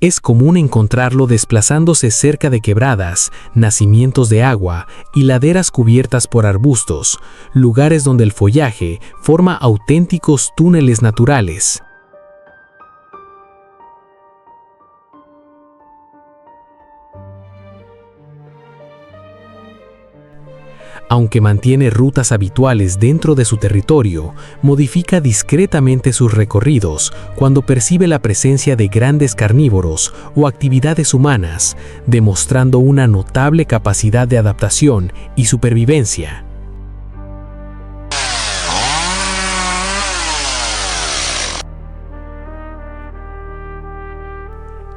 Es común encontrarlo desplazándose cerca de quebradas, nacimientos de agua y laderas cubiertas por arbustos, lugares donde el follaje forma auténticos túneles naturales. Aunque mantiene rutas habituales dentro de su territorio, modifica discretamente sus recorridos cuando percibe la presencia de grandes carnívoros o actividades humanas, demostrando una notable capacidad de adaptación y supervivencia.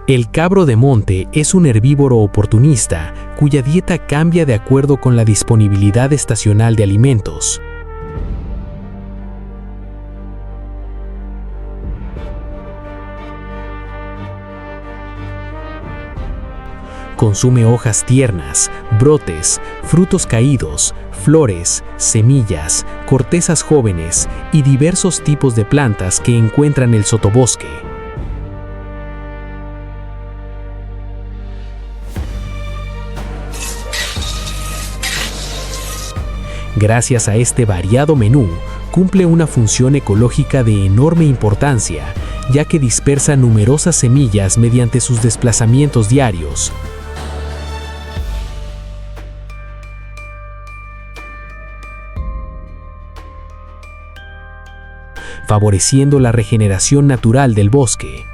El cabro de monte es un herbívoro oportunista cuya dieta cambia de acuerdo con la disponibilidad estacional de alimentos. Consume hojas tiernas, brotes, frutos caídos, flores, semillas, cortezas jóvenes y diversos tipos de plantas que encuentra en el sotobosque. Gracias a este variado menú, cumple una función ecológica de enorme importancia, ya que dispersa numerosas semillas mediante sus desplazamientos diarios. Favoreciendo la regeneración natural del bosque.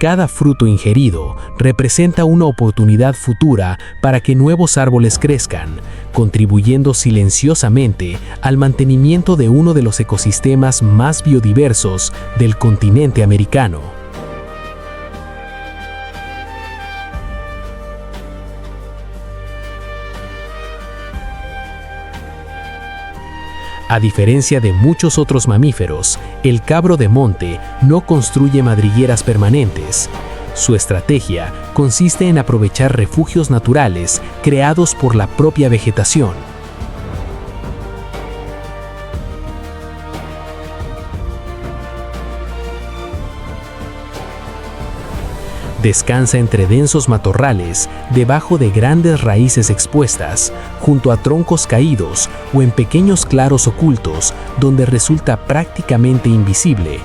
Cada fruto ingerido representa una oportunidad futura para que nuevos árboles crezcan, contribuyendo silenciosamente al mantenimiento de uno de los ecosistemas más biodiversos del continente americano. A diferencia de muchos otros mamíferos, el cabro de monte no construye madrigueras permanentes. Su estrategia consiste en aprovechar refugios naturales creados por la propia vegetación. Descansa entre densos matorrales, debajo de grandes raíces expuestas, junto a troncos caídos o en pequeños claros ocultos donde resulta prácticamente invisible.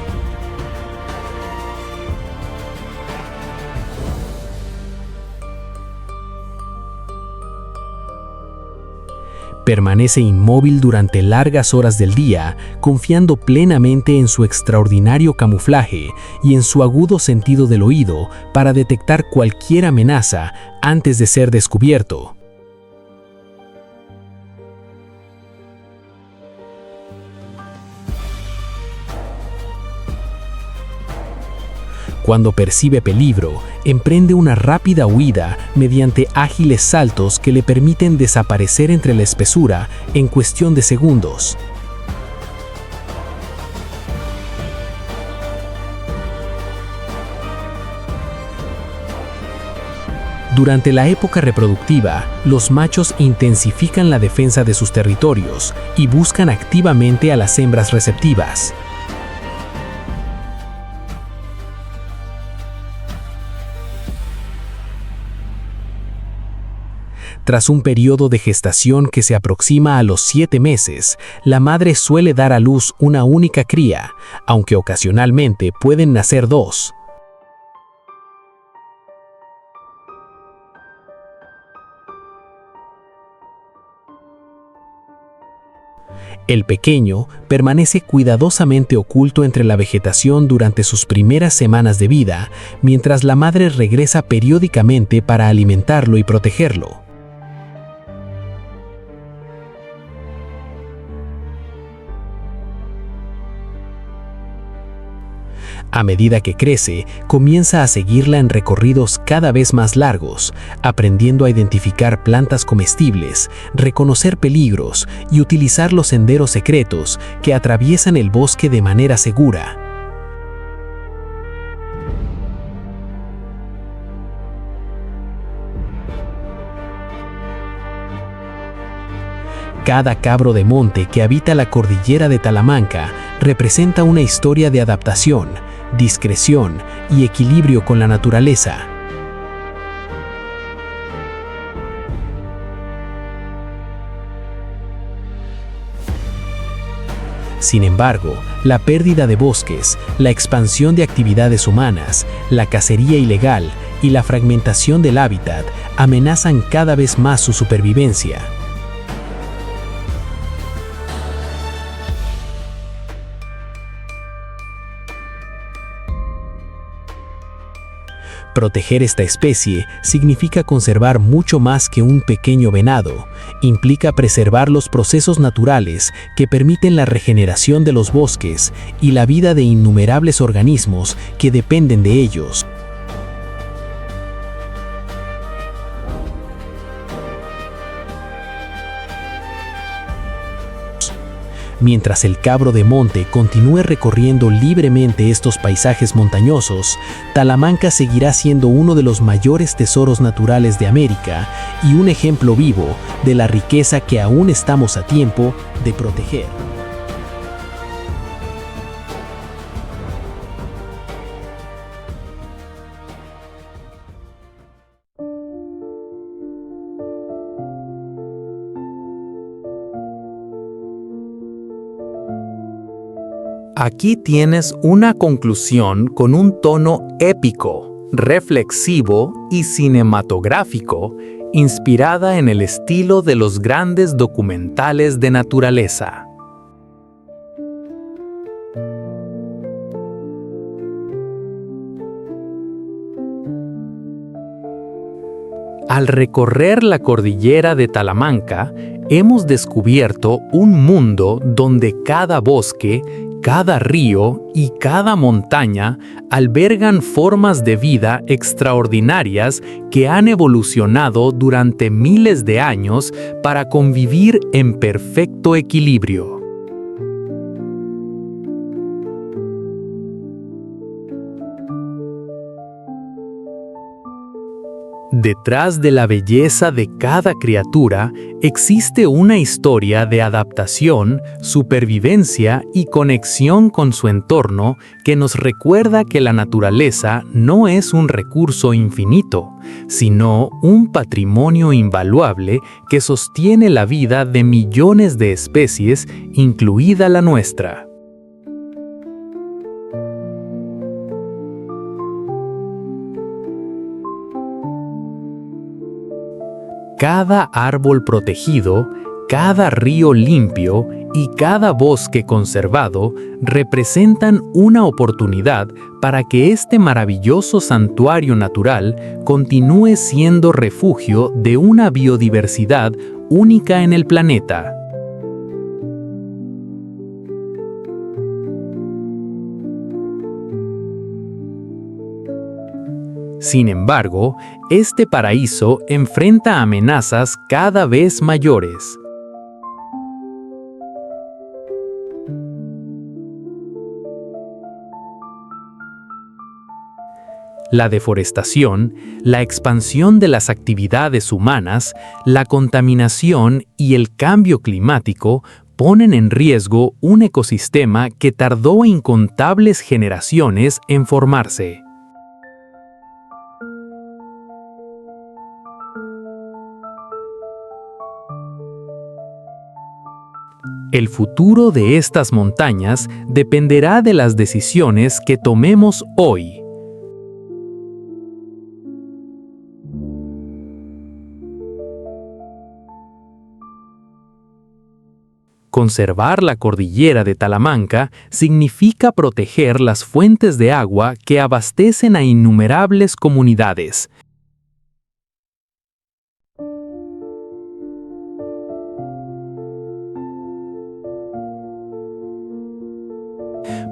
Permanece inmóvil durante largas horas del día, confiando plenamente en su extraordinario camuflaje y en su agudo sentido del oído para detectar cualquier amenaza antes de ser descubierto. Cuando percibe peligro, emprende una rápida huida mediante ágiles saltos que le permiten desaparecer entre la espesura en cuestión de segundos. Durante la época reproductiva, los machos intensifican la defensa de sus territorios y buscan activamente a las hembras receptivas. Tras un periodo de gestación que se aproxima a los 7 meses, la madre suele dar a luz una única cría, aunque ocasionalmente pueden nacer dos. El pequeño permanece cuidadosamente oculto entre la vegetación durante sus primeras semanas de vida, mientras la madre regresa periódicamente para alimentarlo y protegerlo. A medida que crece, comienza a seguirla en recorridos cada vez más largos, aprendiendo a identificar plantas comestibles, reconocer peligros y utilizar los senderos secretos que atraviesan el bosque de manera segura. Cada cabro de monte que habita la cordillera de Talamanca representa una historia de adaptación, discreción y equilibrio con la naturaleza. Sin embargo, la pérdida de bosques, la expansión de actividades humanas, la cacería ilegal y la fragmentación del hábitat amenazan cada vez más su supervivencia. Proteger esta especie significa conservar mucho más que un pequeño venado. Implica preservar los procesos naturales que permiten la regeneración de los bosques y la vida de innumerables organismos que dependen de ellos. Mientras el cabro de monte continúe recorriendo libremente estos paisajes montañosos, Talamanca seguirá siendo uno de los mayores tesoros naturales de América y un ejemplo vivo de la riqueza que aún estamos a tiempo de proteger. Aquí tienes una conclusión con un tono épico, reflexivo y cinematográfico, inspirada en el estilo de los grandes documentales de naturaleza. Al recorrer la cordillera de Talamanca, hemos descubierto un mundo donde cada bosque, cada río y cada montaña albergan formas de vida extraordinarias que han evolucionado durante miles de años para convivir en perfecto equilibrio. Detrás de la belleza de cada criatura existe una historia de adaptación, supervivencia y conexión con su entorno que nos recuerda que la naturaleza no es un recurso infinito, sino un patrimonio invaluable que sostiene la vida de millones de especies, incluida la nuestra. Cada árbol protegido, cada río limpio y cada bosque conservado representan una oportunidad para que este maravilloso santuario natural continúe siendo refugio de una biodiversidad única en el planeta. Sin embargo, este paraíso enfrenta amenazas cada vez mayores. La deforestación, la expansión de las actividades humanas, la contaminación y el cambio climático ponen en riesgo un ecosistema que tardó incontables generaciones en formarse. El futuro de estas montañas dependerá de las decisiones que tomemos hoy. Conservar la cordillera de Talamanca significa proteger las fuentes de agua que abastecen a innumerables comunidades.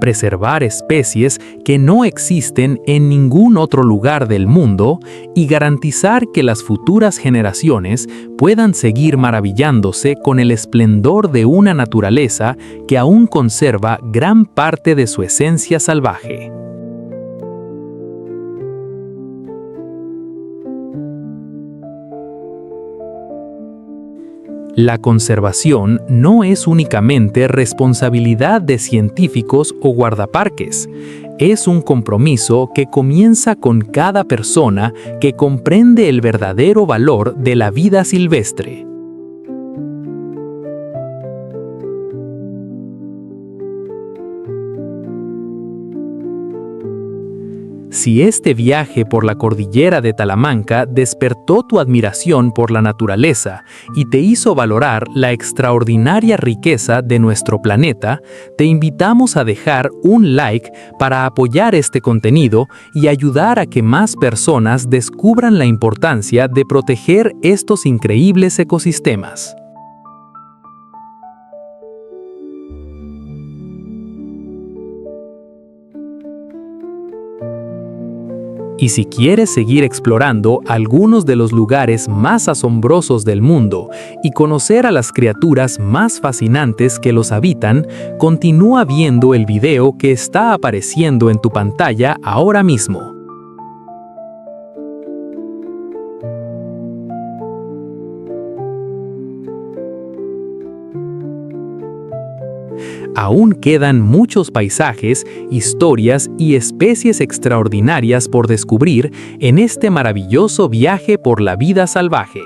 preservar especies que no existen en ningún otro lugar del mundo y garantizar que las futuras generaciones puedan seguir maravillándose con el esplendor de una naturaleza que aún conserva gran parte de su esencia salvaje. La conservación no es únicamente responsabilidad de científicos o guardaparques. Es un compromiso que comienza con cada persona que comprende el verdadero valor de la vida silvestre. Si este viaje por la cordillera de Talamanca despertó tu admiración por la naturaleza y te hizo valorar la extraordinaria riqueza de nuestro planeta, te invitamos a dejar un like para apoyar este contenido y ayudar a que más personas descubran la importancia de proteger estos increíbles ecosistemas. Y si quieres seguir explorando algunos de los lugares más asombrosos del mundo y conocer a las criaturas más fascinantes que los habitan, continúa viendo el video que está apareciendo en tu pantalla ahora mismo. Aún quedan muchos paisajes, historias y especies extraordinarias por descubrir en este maravilloso viaje por la vida salvaje.